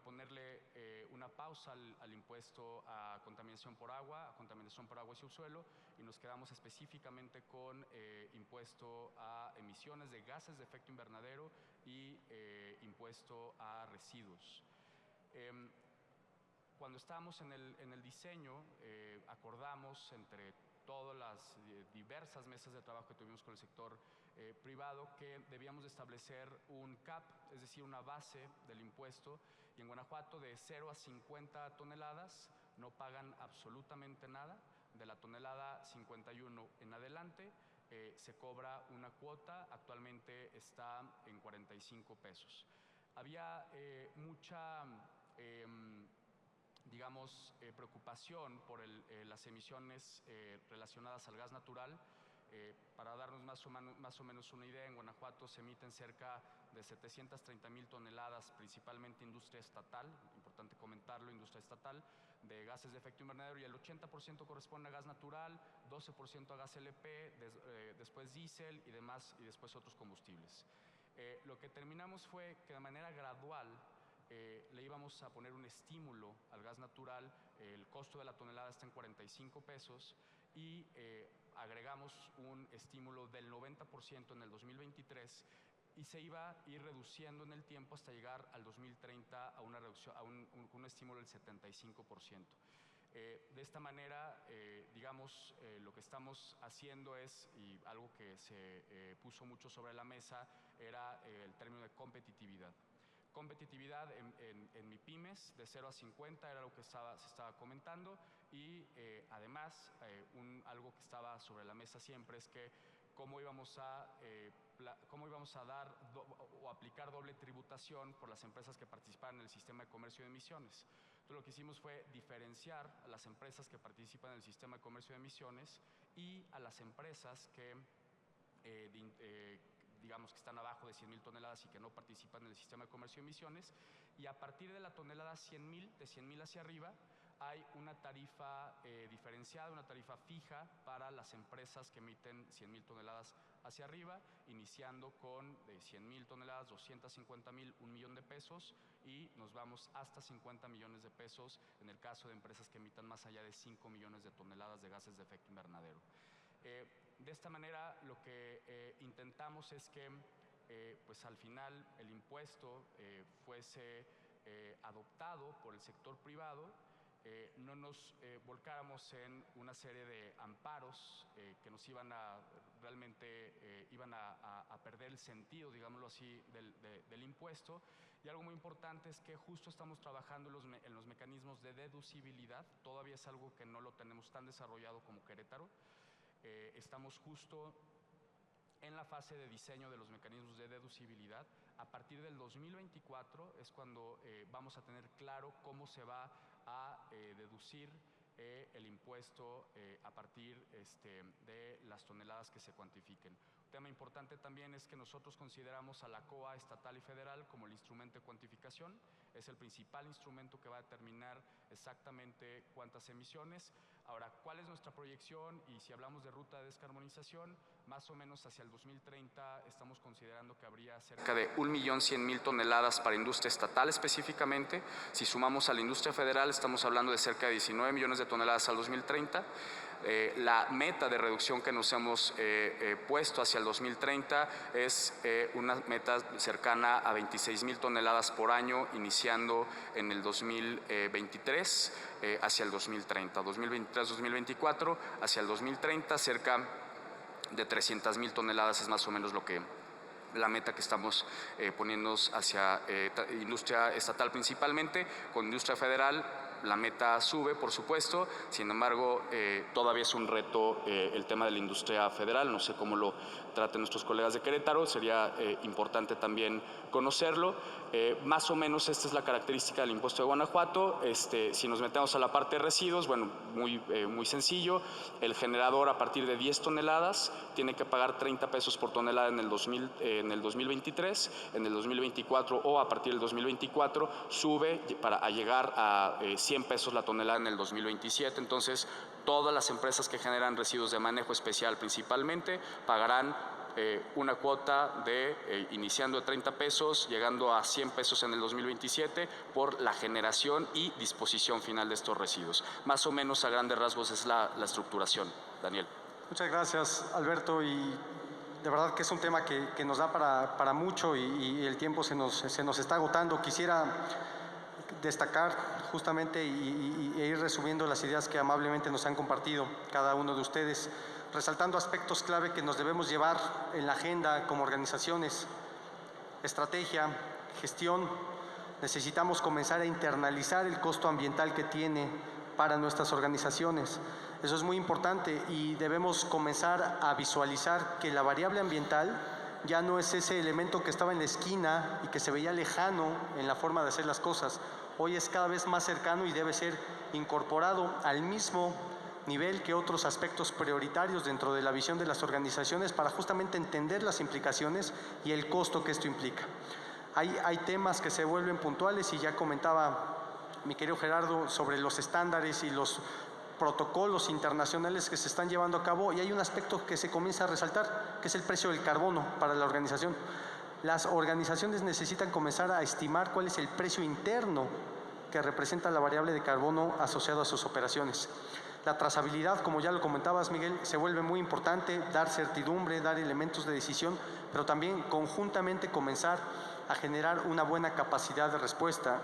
Speaker 6: ponerle una pausa al impuesto a contaminación por agua y subsuelo, y nos quedamos específicamente con impuesto a emisiones de gases de efecto invernadero y impuesto a residuos. Cuando estábamos en el diseño, acordamos entre todas las diversas mesas de trabajo que tuvimos con el sector privado que debíamos de establecer un cap, es decir, una base del impuesto, y en Guanajuato de 0 a 50 toneladas no pagan absolutamente nada. De la tonelada 51 en adelante se cobra una cuota, actualmente está en 45 pesos. Había mucha preocupación por las emisiones relacionadas al gas natural. Para darnos más o menos una idea, en Guanajuato se emiten cerca de 730,000 toneladas, principalmente industria estatal, importante comentarlo, industria estatal, de gases de efecto invernadero, y el 80% corresponde a gas natural, 12% a gas LP, después diésel y demás, y después otros combustibles. Lo que terminamos fue que de manera gradual le íbamos a poner un estímulo al gas natural. El costo de la tonelada está en 45 pesos y agregamos un estímulo del 90% en el 2023 y se iba a ir reduciendo en el tiempo hasta llegar al 2030 a una reducción, a un estímulo del 75%. De esta manera, digamos, lo que estamos haciendo es, y algo que se puso mucho sobre la mesa, era el término de competitividad. Competitividad en MIPYMES de 0 a 50 era lo que se estaba comentando, y además algo que estaba sobre la mesa siempre es que cómo íbamos a dar o aplicar doble tributación por las empresas que participan en el sistema de comercio de emisiones. Entonces, lo que hicimos fue diferenciar a las empresas que participan en el sistema de comercio de emisiones y a las empresas que digamos que están abajo de 100,000 toneladas y que no participan en el sistema de comercio de emisiones, y a partir de la tonelada 100,000, de 100,000 hacia arriba, hay una tarifa diferenciada, una tarifa fija para las empresas que emiten 100,000 toneladas hacia arriba, iniciando con 100,000 toneladas, 250,000, 1 millón de pesos, y nos vamos hasta 50 millones de pesos en el caso de empresas que emitan más allá de 5 millones de toneladas de gases de efecto invernadero. De esta manera, lo que intentamos es que pues al final el impuesto fuese adoptado por el sector privado, no nos volcáramos en una serie de amparos que nos iban a realmente iban a perder el sentido, digámoslo así, del impuesto. Y algo muy importante es que justo estamos trabajando en los mecanismos de deducibilidad. Todavía es algo que no lo tenemos tan desarrollado como Querétaro. Estamos justo en la fase de diseño de los mecanismos de deducibilidad. A partir del 2024 es cuando vamos a tener claro cómo se va a deducir el impuesto a partir de las toneladas que se cuantifiquen. Un tema importante también es que nosotros consideramos a la COA estatal y federal como el instrumento de cuantificación. Es el principal instrumento que va a determinar exactamente cuántas emisiones. Ahora, ¿cuál es nuestra proyección? Y si hablamos de ruta de descarbonización, más o menos hacia el 2030 estamos considerando que habría cerca de 1.100.000 toneladas para industria estatal específicamente. Si sumamos a la industria federal, estamos hablando de cerca de 19 millones de toneladas al 2030. La meta de reducción que nos hemos puesto hacia el 2030 es una meta cercana a 26,000 toneladas por año, iniciando en el 2023 hacia el 2030. 2023-2024, hacia el 2030, cerca de 300,000 toneladas es más o menos la meta que estamos poniéndonos hacia industria estatal principalmente. Con industria federal la meta sube, por supuesto, sin embargo, todavía es un reto el tema de la industria federal. No sé cómo lo traten nuestros colegas de Querétaro, sería importante también conocerlo. Más o menos esta es la característica del impuesto de Guanajuato. Si nos metemos a la parte de residuos, bueno, muy sencillo. El generador a partir de 10 toneladas tiene que pagar 30 pesos por tonelada en el 2023, en el 2024 o a partir del 2024 sube para llegar a 100 pesos la tonelada en el 2027. Entonces, todas las empresas que generan residuos de manejo especial principalmente pagarán una cuota de iniciando de 30 pesos, llegando a 100 pesos en el 2027 por la generación y disposición final de estos residuos. Más o menos a grandes rasgos es la estructuración. Daniel.
Speaker 3: Muchas gracias, Alberto, y de verdad que es un tema que nos da para mucho y el tiempo se nos está agotando. Quisiera destacar justamente e ir resumiendo las ideas que amablemente nos han compartido cada uno de ustedes, resaltando aspectos clave que nos debemos llevar en la agenda como organizaciones. Estrategia, gestión. Necesitamos comenzar a internalizar el costo ambiental que tiene para nuestras organizaciones. Eso es muy importante y debemos comenzar a visualizar que la variable ambiental ya no es ese elemento que estaba en la esquina y que se veía lejano en la forma de hacer las cosas. Hoy es cada vez más cercano y debe ser incorporado al mismo nivel que otros aspectos prioritarios dentro de la visión de las organizaciones para justamente entender las implicaciones y el costo que esto implica. Hay temas que se vuelven puntuales y ya comentaba mi querido Gerardo sobre los estándares y los protocolos internacionales que se están llevando a cabo, y hay un aspecto que se comienza a resaltar, que es el precio del carbono para la organización. Las organizaciones necesitan comenzar a estimar cuál es el precio interno que representa la variable de carbono asociado a sus operaciones. La trazabilidad, como ya lo comentabas, Miguel, se vuelve muy importante, dar certidumbre, dar elementos de decisión, pero también conjuntamente comenzar a generar una buena capacidad de respuesta.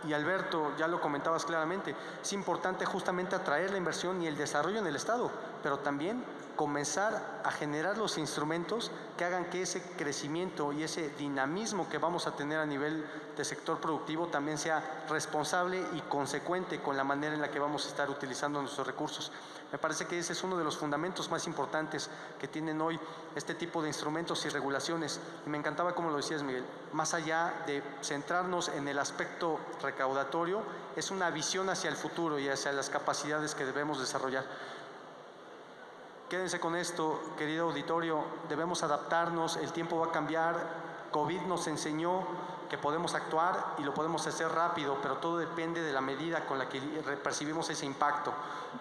Speaker 3: Y Alberto, ya lo comentabas claramente, es importante justamente atraer la inversión y el desarrollo en el Estado, pero también comenzar a generar los instrumentos que hagan que ese crecimiento y ese dinamismo que vamos a tener a nivel de sector productivo también sea responsable y consecuente con la manera en la que vamos a estar utilizando nuestros recursos. Me parece que ese es uno de los fundamentos más importantes que tienen hoy este tipo de instrumentos y regulaciones. Y me encantaba como lo decías, Miguel, más allá de centrarnos en el aspecto recaudatorio, es una visión hacia el futuro y hacia las capacidades que debemos desarrollar. Quédense con esto, querido auditorio, debemos adaptarnos, el tiempo va a cambiar, COVID nos enseñó que podemos actuar y lo podemos hacer rápido, pero todo depende de la medida con la que percibimos ese impacto.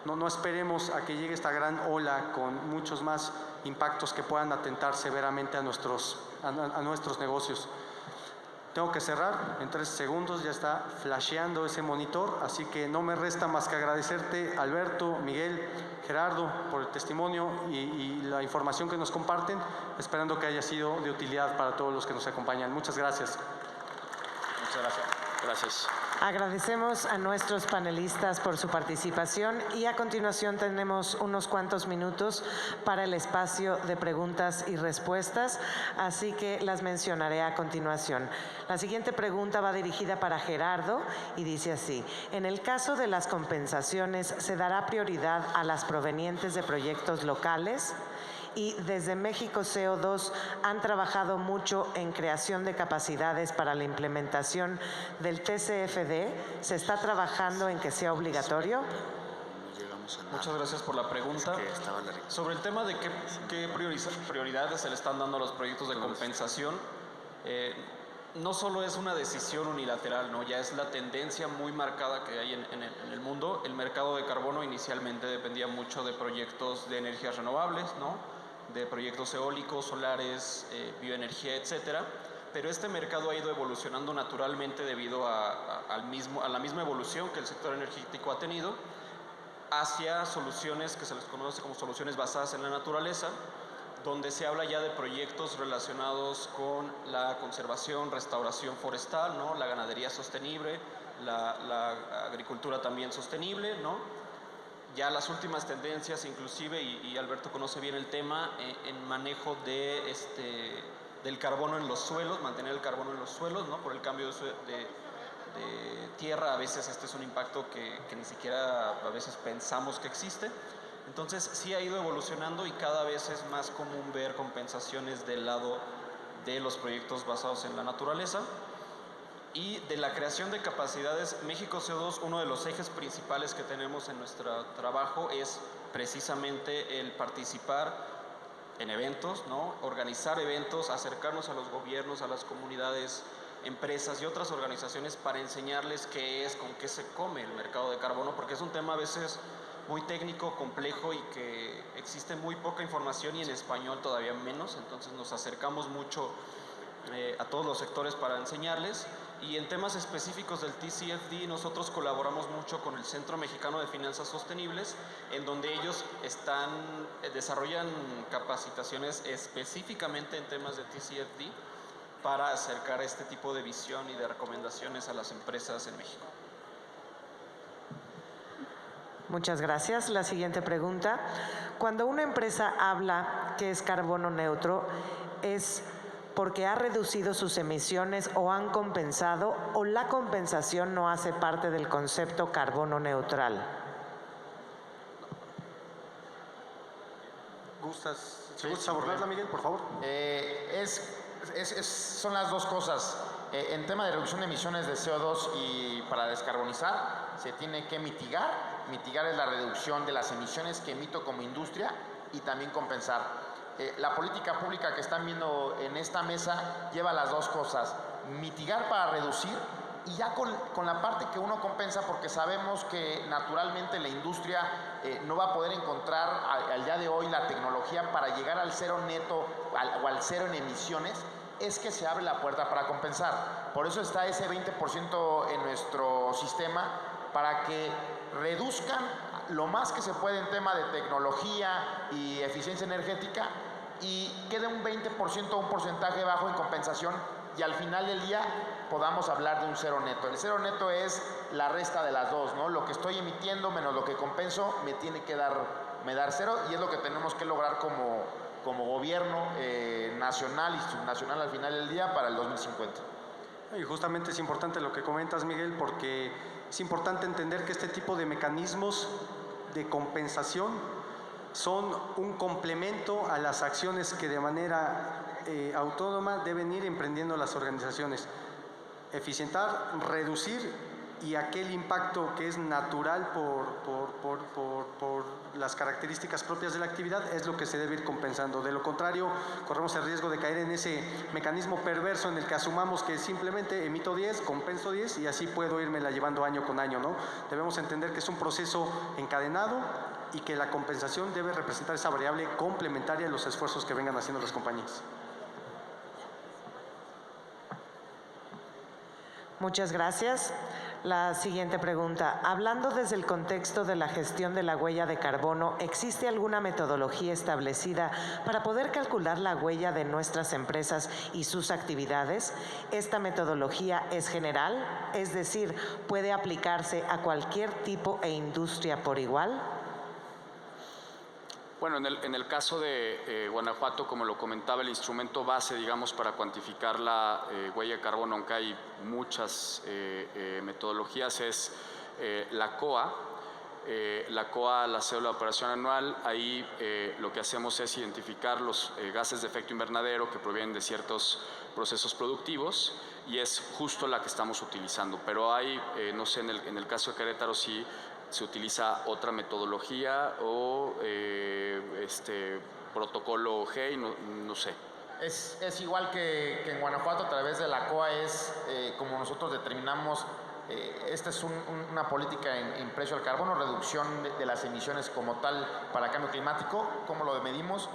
Speaker 3: No esperemos a que llegue esta gran ola con muchos más impactos que puedan atentar severamente a nuestros negocios. Tengo que cerrar, en 3 segundos ya está flasheando ese monitor, así que no me resta más que agradecerte, Alberto, Miguel, Gerardo, por el testimonio y la información que nos comparten, esperando que haya sido de utilidad para todos los que nos acompañan. Muchas gracias.
Speaker 5: Muchas gracias.
Speaker 6: Gracias.
Speaker 1: Agradecemos a nuestros panelistas por su participación y a continuación tenemos unos cuantos minutos para el espacio de preguntas y respuestas, así que las mencionaré a continuación. La siguiente pregunta va dirigida para Gerardo y dice así: en el caso de las compensaciones, ¿se dará prioridad a las provenientes de proyectos locales? Y desde México CO2 han trabajado mucho en creación de capacidades para la implementación del TCFD. ¿Se está trabajando en que sea obligatorio?
Speaker 7: Muchas gracias por la pregunta. Sobre el tema de qué prioridades se le están dando a los proyectos de compensación, no solo es una decisión unilateral, ¿no? Ya es la tendencia muy marcada que hay en el mundo. El mercado de carbono inicialmente dependía mucho de proyectos de energías renovables, ¿no? De proyectos eólicos, solares, bioenergía, etcétera. Pero este mercado ha ido evolucionando naturalmente debido a la misma evolución que el sector energético ha tenido hacia soluciones que se les conoce como soluciones basadas en la naturaleza, donde se habla ya de proyectos relacionados con la conservación, restauración forestal, ¿no? La ganadería sostenible, la agricultura también sostenible, ¿no? Ya las últimas tendencias, inclusive, y Alberto conoce bien el tema, en manejo del carbono en los suelos, mantener el carbono en los suelos, ¿no? Por el cambio de tierra, a veces este es un impacto que ni siquiera a veces pensamos que existe. Entonces sí ha ido evolucionando y cada vez es más común ver compensaciones del lado de los proyectos basados en la naturaleza. Y de la creación de capacidades, México CO2, uno de los ejes principales que tenemos en nuestro trabajo es precisamente el participar en eventos, ¿no? Organizar eventos, acercarnos a los gobiernos, a las comunidades, empresas y otras organizaciones para enseñarles qué es, con qué se come el mercado de carbono, porque es un tema a veces muy técnico, complejo y que existe muy poca información y en español todavía menos, entonces nos acercamos mucho a todos los sectores para enseñarles. Y en temas específicos del TCFD, nosotros colaboramos mucho con el Centro Mexicano de Finanzas Sostenibles, en donde ellos desarrollan capacitaciones específicamente en temas de TCFD para acercar este tipo de visión y de recomendaciones a las empresas en México.
Speaker 1: Muchas gracias. La siguiente pregunta: cuando una empresa habla que es carbono neutro, ¿es porque ha reducido sus emisiones o han compensado, o la compensación no hace parte del concepto carbono neutral?
Speaker 3: ¿Gustas abordarla, Miguel, por favor?
Speaker 5: Son las dos cosas. En tema de reducción de emisiones de CO2 y para descarbonizar, se tiene que mitigar Mitigar es la reducción de las emisiones que emito como industria y también compensar. La política pública que están viendo en esta mesa lleva las dos cosas, mitigar para reducir y ya con la parte que uno compensa, porque sabemos que naturalmente la industria no va a poder encontrar al día de hoy la tecnología para llegar al cero neto o al cero en emisiones, es que se abre la puerta para compensar. Por eso está ese 20% en nuestro sistema, para que reduzcan lo más que se puede en tema de tecnología y eficiencia energética y quede un 20%, un porcentaje bajo en compensación, y al final del día podamos hablar de un cero neto. El cero neto es la resta de las dos, ¿no? Lo que estoy emitiendo menos lo que compenso me tiene que dar cero, y es lo que tenemos que lograr como gobierno nacional y subnacional al final del día para el 2050.
Speaker 3: Y justamente es importante lo que comentas, Miguel, porque es importante entender que este tipo de mecanismos de compensación son un complemento a las acciones que de manera autónoma deben ir emprendiendo las organizaciones. Eficientar, reducir, y aquel impacto que es natural por las características propias de la actividad es lo que se debe ir compensando. De lo contrario, corremos el riesgo de caer en ese mecanismo perverso en el que asumamos que simplemente emito 10, compenso 10 y así puedo irmela llevando año con año, ¿no? Debemos entender que es un proceso encadenado y que la compensación debe representar esa variable complementaria a los esfuerzos que vengan haciendo las compañías.
Speaker 1: Muchas gracias. La siguiente pregunta. Hablando desde el contexto de la gestión de la huella de carbono, ¿existe alguna metodología establecida para poder calcular la huella de nuestras empresas y sus actividades? ¿Esta metodología es general? Es decir, ¿puede aplicarse a cualquier tipo e industria por igual?
Speaker 6: Bueno, en el caso de Guanajuato, como lo comentaba, el instrumento base, digamos, para cuantificar la huella de carbono, aunque hay muchas metodologías, es la COA. La cédula de operación anual. Ahí lo que hacemos es identificar los gases de efecto invernadero que provienen de ciertos procesos productivos, y es justo la que estamos utilizando. Pero hay, no sé, en el caso de Querétaro sí se utiliza otra metodología o protocolo GEI, no sé.
Speaker 5: Es igual que en Guanajuato, a través de la COA es como nosotros determinamos, esta es una política en precio al carbono, reducción de las emisiones como tal para cambio climático. ¿Cómo lo medimos?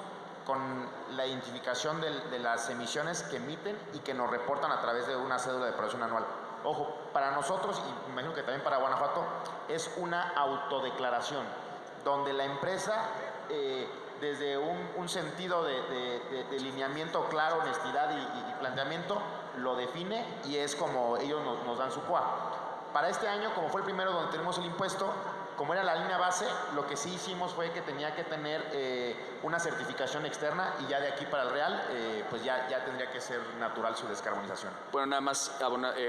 Speaker 5: Con la identificación de las emisiones que emiten y que nos reportan a través de una cédula de operación anual. Ojo, para nosotros, y me imagino que también para Guanajuato, es una autodeclaración, donde la empresa, desde un sentido de lineamiento claro, honestidad y planteamiento, lo define y es como ellos nos dan su COA. Para este año, como fue el primero donde tenemos el impuesto, como era la línea base, lo que sí hicimos fue que tenía que tener una certificación externa, y ya de aquí para el real, pues ya tendría que ser natural su descarbonización.
Speaker 6: Bueno, nada más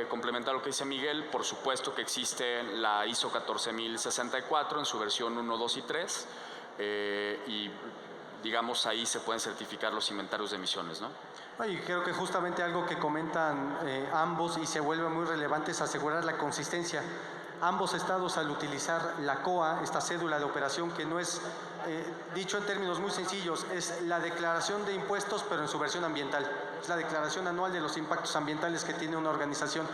Speaker 6: complementar lo que dice Miguel. Por supuesto que existe la ISO 14064 en su versión 1, 2 y 3, y digamos ahí se pueden certificar los inventarios de emisiones, ¿no?
Speaker 3: Y creo que justamente algo que comentan ambos y se vuelve muy relevante es asegurar la consistencia. Ambos estados, al utilizar la COA, esta cédula de operación, que no es, dicho en términos muy sencillos, es la declaración de impuestos pero en su versión ambiental. Es la declaración anual de los impactos ambientales que tiene una organización.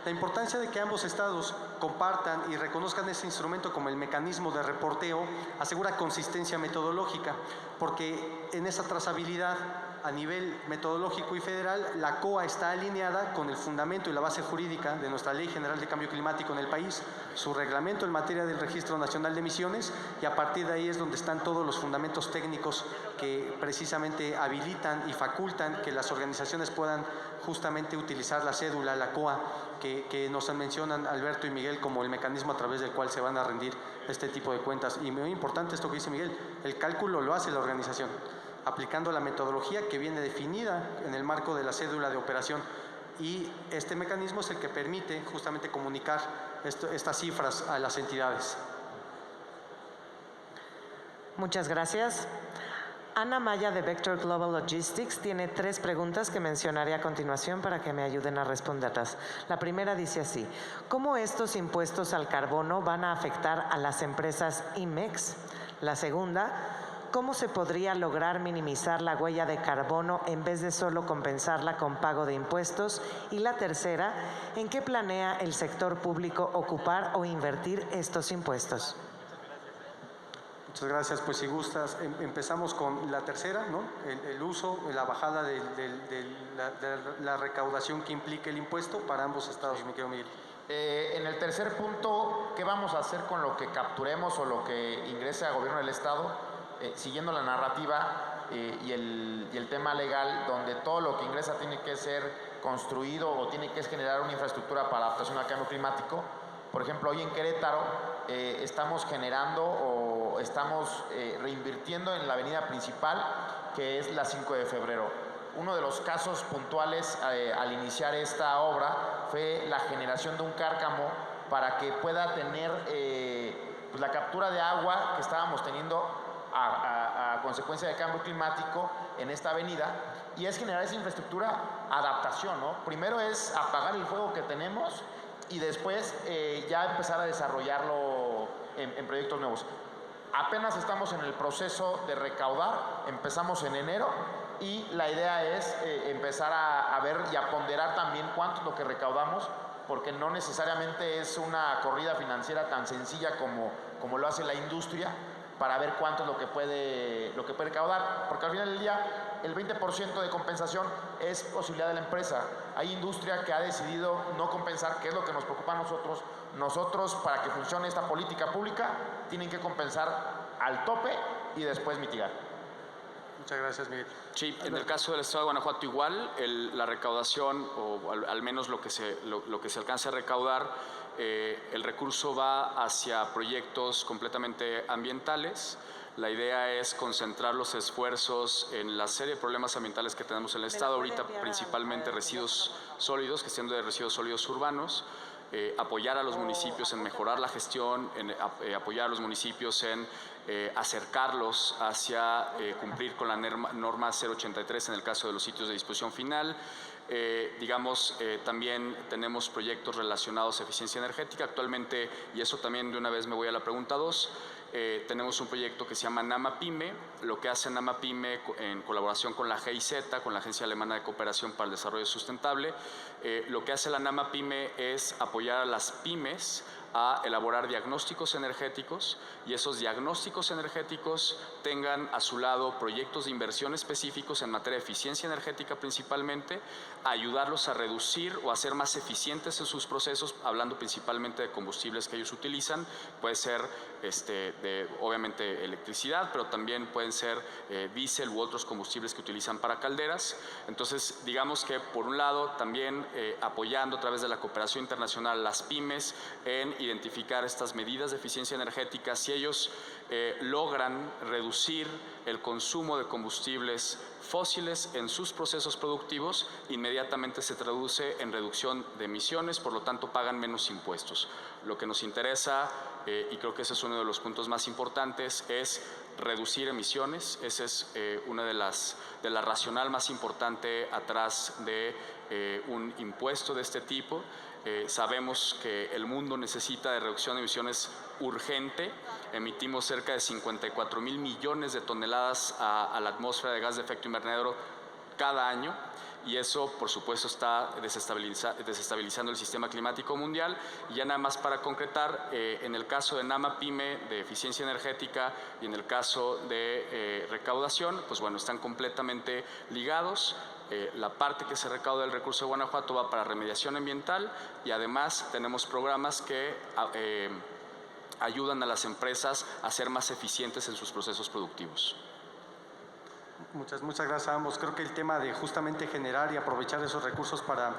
Speaker 3: La importancia de que ambos estados compartan y reconozcan ese instrumento como el mecanismo de reporteo asegura consistencia metodológica, porque en esa trazabilidad a nivel metodológico y federal, la COA está alineada con el fundamento y la base jurídica de nuestra Ley General de Cambio Climático en el país, su reglamento en materia del Registro Nacional de Emisiones, y a partir de ahí es donde están todos los fundamentos técnicos que precisamente habilitan y facultan que las organizaciones puedan justamente utilizar la cédula, la COA, que nos mencionan Alberto y Miguel como el mecanismo a través del cual se van a rendir este tipo de cuentas. Y muy importante esto que dice Miguel, el cálculo lo hace la organización, aplicando la metodología que viene definida en el marco de la cédula de operación, y este mecanismo es el que permite justamente comunicar estas cifras a las entidades.
Speaker 1: Muchas gracias. Ana Maya de Vector Global Logistics tiene 3 preguntas que mencionaré a continuación para que me ayuden a responderlas. La primera dice así: ¿cómo estos impuestos al carbono van a afectar a las empresas IMEX? La segunda: ¿cómo se podría lograr minimizar la huella de carbono en vez de solo compensarla con pago de impuestos? Y la tercera: ¿en qué planea el sector público ocupar o invertir estos impuestos?
Speaker 3: Muchas gracias. Pues si gustas, empezamos con la tercera, ¿no? El uso, la bajada de la recaudación que implica el impuesto para ambos estados, mi querido Miguel.
Speaker 5: En el tercer punto, ¿qué vamos a hacer con lo que capturemos o lo que ingrese al gobierno del estado? Siguiendo la narrativa y el tema legal, donde todo lo que ingresa tiene que ser construido o tiene que generar una infraestructura para adaptación al cambio climático. Por ejemplo, hoy en Querétaro estamos generando o estamos reinvirtiendo en la avenida principal, que es la 5 de febrero. Uno de los casos puntuales al iniciar esta obra fue la generación de un cárcamo para que pueda tener pues la captura de agua que estábamos teniendo a consecuencia del cambio climático en esta avenida, y es generar esa infraestructura adaptación, ¿no? Primero es apagar el fuego que tenemos y después ya empezar a desarrollarlo en proyectos nuevos. Apenas estamos en el proceso de recaudar, empezamos en enero y la idea es empezar a ver y a ponderar también cuánto es lo que recaudamos, porque no necesariamente es una corrida financiera tan sencilla como lo hace la industria, para ver cuánto es lo que puede recaudar, porque al final del día el 20% de compensación es posibilidad de la empresa. Hay industria que ha decidido no compensar, que es lo que nos preocupa a nosotros. Nosotros, para que funcione esta política pública, tienen que compensar al tope y después mitigar.
Speaker 3: Muchas gracias, Miguel.
Speaker 6: Sí, en el caso del estado de Guanajuato igual, la recaudación, o al menos lo que se alcance a recaudar, el recurso va hacia proyectos completamente ambientales. La idea es concentrar los esfuerzos en la serie de problemas ambientales que tenemos en el estado ahorita, principalmente residuos sólidos, gestión de residuos sólidos urbanos, apoyar a los municipios en mejorar la gestión, apoyar a los municipios en acercarlos hacia cumplir con la norma 083 en el caso de los sitios de disposición final. También tenemos proyectos relacionados a eficiencia energética actualmente, y eso también de una vez me voy a la pregunta 2. Tenemos un proyecto que se llama NAMA PYME. Lo que hace NAMA PYME en colaboración con la GIZ, con la Agencia Alemana de Cooperación para el Desarrollo Sustentable, lo que hace la NAMA PYME es apoyar a las pymes a elaborar diagnósticos energéticos, y esos diagnósticos energéticos tengan a su lado proyectos de inversión específicos en materia de eficiencia energética principalmente, ayudarlos a reducir o a ser más eficientes en sus procesos, hablando principalmente de combustibles que ellos utilizan. Puede ser obviamente electricidad, pero también pueden ser diésel u otros combustibles que utilizan para calderas. Entonces, digamos que por un lado también apoyando a través de la cooperación internacional las pymes en identificar estas medidas de eficiencia energética. Si ellos logran reducir el consumo de combustibles fósiles en sus procesos productivos, inmediatamente se traduce en reducción de emisiones, por lo tanto pagan menos impuestos. Lo que nos interesa, y creo que ese es uno de los puntos más importantes, es reducir emisiones. Esa es una de la racional más importante atrás de un impuesto de este tipo. Sabemos que el mundo necesita de reducción de emisiones urgente. Emitimos cerca de 54,000 millones de toneladas a la atmósfera de gas de efecto invernadero cada año, y eso por supuesto está desestabilizando el sistema climático mundial. Y ya nada más para concretar, en el caso de NAMA PYME de eficiencia energética y en el caso de recaudación, pues bueno, están completamente ligados. La parte que se recauda del recurso de Guanajuato va para remediación ambiental, y además tenemos programas que ayudan a las empresas a ser más eficientes en sus procesos productivos.
Speaker 3: Muchas gracias a ambos. Creo que el tema de justamente generar y aprovechar esos recursos para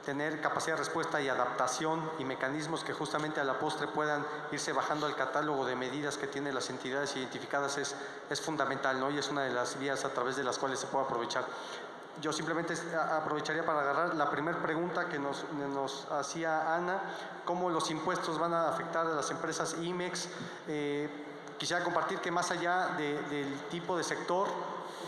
Speaker 3: tener capacidad de respuesta y adaptación y mecanismos que justamente a la postre puedan irse bajando al catálogo de medidas que tienen las entidades identificadas es fundamental, ¿no? Y es una de las vías a través de las cuales se puede aprovechar. Yo simplemente aprovecharía para agarrar la primera pregunta que nos hacía Ana: ¿cómo los impuestos van a afectar a las empresas IMEX? quisiera compartir que más allá del tipo de sector,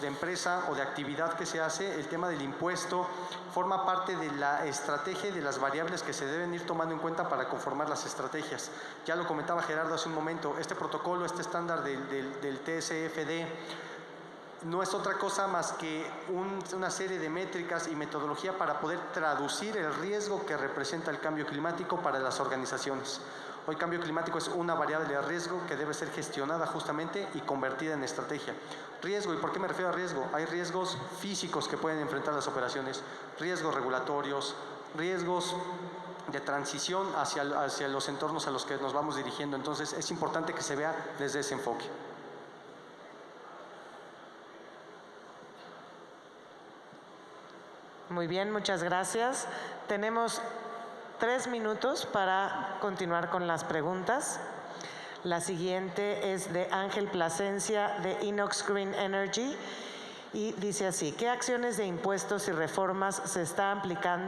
Speaker 3: de empresa o de actividad que se hace, el tema del impuesto forma parte de la estrategia y de las variables que se deben ir tomando en cuenta para conformar las estrategias. Ya lo comentaba Gerardo hace un momento, este protocolo, este estándar del TCFD no es otra cosa más que una serie de métricas y metodología para poder traducir el riesgo que representa el cambio climático para las organizaciones. Hoy cambio climático es una variable de riesgo que debe ser gestionada justamente y convertida en estrategia. Riesgo, ¿y por qué me refiero a riesgo? Hay riesgos físicos que pueden enfrentar las operaciones, riesgos regulatorios, riesgos de transición hacia los entornos a los que nos vamos dirigiendo. Entonces es importante que se vea desde ese enfoque.
Speaker 1: Muy bien, muchas gracias. Tenemos 3 minutos para continuar con las preguntas. La siguiente es de Ángel Plasencia de Inox Green Energy y dice así: ¿qué acciones de impuestos y reformas se están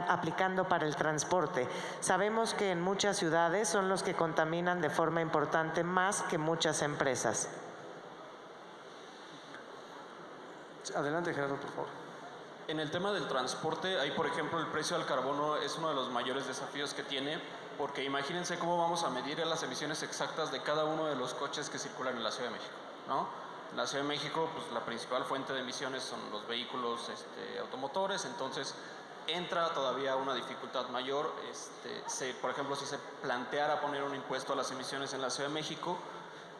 Speaker 1: aplicando para el transporte? Sabemos que en muchas ciudades son los que contaminan de forma importante más que muchas empresas.
Speaker 3: Adelante, Gerardo, por favor.
Speaker 7: En el tema del transporte, ahí por ejemplo el precio del carbono es uno de los mayores desafíos que tiene, porque imagínense cómo vamos a medir las emisiones exactas de cada uno de los coches que circulan en la Ciudad de México, ¿no? En la Ciudad de México, pues la principal fuente de emisiones son los vehículos automotores, entonces entra todavía una dificultad mayor. Por ejemplo, si se planteara poner un impuesto a las emisiones en la Ciudad de México,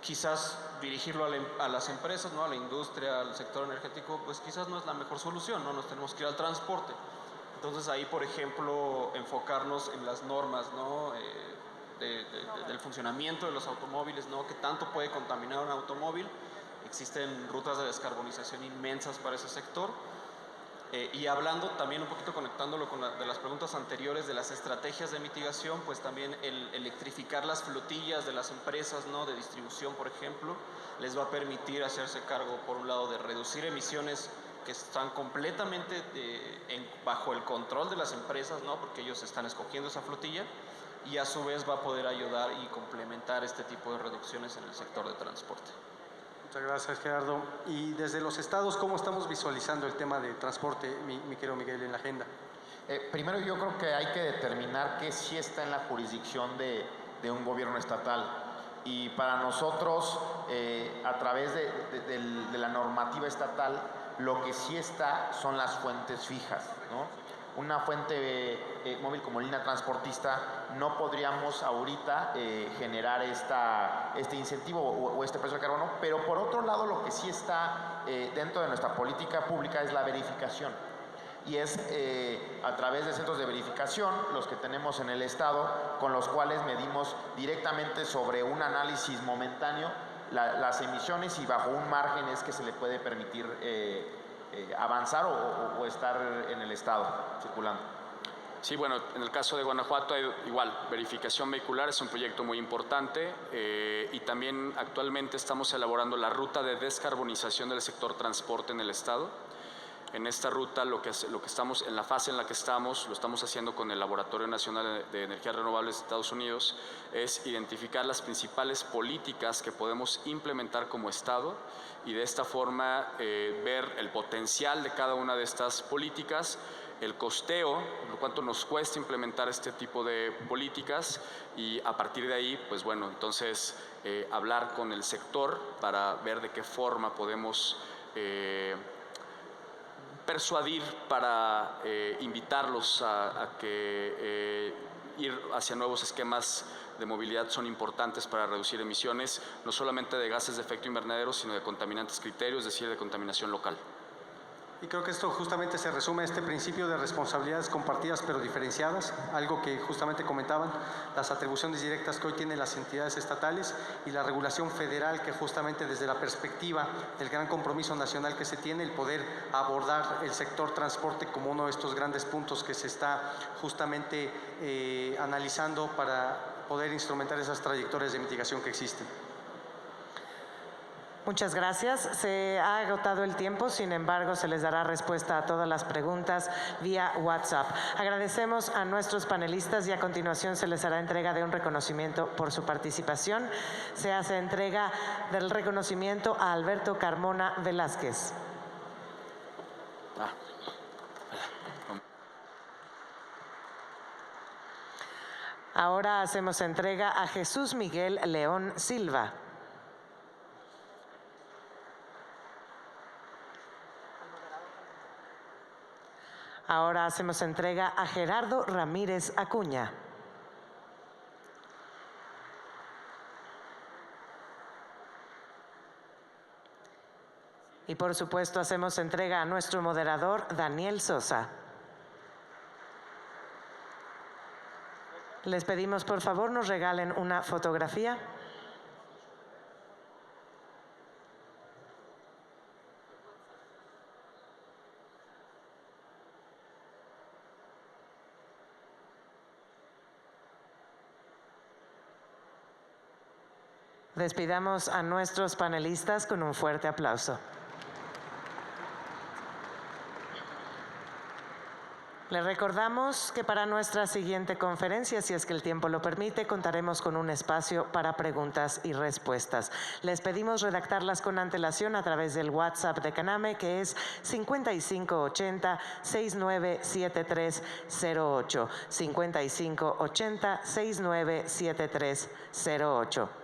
Speaker 7: quizás dirigirlo a las empresas, ¿no? A la industria, al sector energético, pues quizás no es la mejor solución, ¿no? Nos tenemos que ir al transporte. Entonces ahí, por ejemplo, enfocarnos en las normas, ¿no? Del funcionamiento de los automóviles, ¿no? ¿Qué tanto puede contaminar un automóvil? Existen rutas de descarbonización inmensas para ese sector. Y hablando también un poquito, conectándolo con de las preguntas anteriores de las estrategias de mitigación, pues también el electrificar las flotillas de las empresas, ¿no? De distribución, por ejemplo, les va a permitir hacerse cargo, por un lado, de reducir emisiones que están completamente bajo el control de las empresas, ¿no? Porque ellos están escogiendo esa flotilla, y a su vez va a poder ayudar y complementar este tipo de reducciones en el sector de transporte.
Speaker 3: Muchas gracias, Gerardo. Y desde los estados, ¿cómo estamos visualizando el tema de transporte, mi querido Miguel, en la agenda?
Speaker 5: Primero, yo creo que hay que determinar qué sí está en la jurisdicción de un gobierno estatal. Y para nosotros, a través de la normativa estatal, lo que sí está son las fuentes fijas, ¿no? Una fuente móvil como línea transportista, no podríamos ahorita generar este incentivo o este precio de carbono, pero por otro lado lo que sí está dentro de nuestra política pública es la verificación. Y es a través de centros de verificación, los que tenemos en el estado, con los cuales medimos directamente sobre un análisis momentáneo las emisiones, y bajo un margen es que se le puede permitir avanzar o estar en el estado circulando.
Speaker 6: Sí, bueno, en el caso de Guanajuato hay igual, verificación vehicular es un proyecto muy importante, y también actualmente estamos elaborando la ruta de descarbonización del sector transporte en el estado. En esta ruta lo que estamos, en la fase en la que estamos, lo estamos haciendo con el Laboratorio Nacional de Energías Renovables de Estados Unidos, es identificar las principales políticas que podemos implementar como estado, y de esta forma ver el potencial de cada una de estas políticas, el costeo, lo cuánto nos cuesta implementar este tipo de políticas, y a partir de ahí, pues bueno, entonces hablar con el sector para ver de qué forma podemos persuadir para invitarlos a que ir hacia nuevos esquemas de movilidad son importantes para reducir emisiones, no solamente de gases de efecto invernadero, sino de contaminantes criterios, es decir, de contaminación local.
Speaker 3: Y creo que esto justamente se resume a este principio de responsabilidades compartidas pero diferenciadas, algo que justamente comentaban, las atribuciones directas que hoy tienen las entidades estatales y la regulación federal, que justamente desde la perspectiva del gran compromiso nacional que se tiene, el poder abordar el sector transporte como uno de estos grandes puntos que se está justamente analizando para poder instrumentar esas trayectorias de mitigación que existen.
Speaker 1: Muchas gracias. Se ha agotado el tiempo, sin embargo, se les dará respuesta a todas las preguntas vía WhatsApp. Agradecemos a nuestros panelistas y a continuación se les hará entrega de un reconocimiento por su participación. Se hace entrega del reconocimiento a Alberto Carmona Velázquez. Ahora hacemos entrega a Jesús Miguel León Silva. Ahora hacemos entrega a Gerardo Ramírez Acuña. Y por supuesto hacemos entrega a nuestro moderador Daniel Sosa. Les pedimos por favor nos regalen una fotografía. Despidamos a nuestros panelistas con un fuerte aplauso. Les recordamos que para nuestra siguiente conferencia, si es que el tiempo lo permite, contaremos con un espacio para preguntas y respuestas. Les pedimos redactarlas con antelación a través del WhatsApp de CANAME, que es 5580-697308. 5580-697308.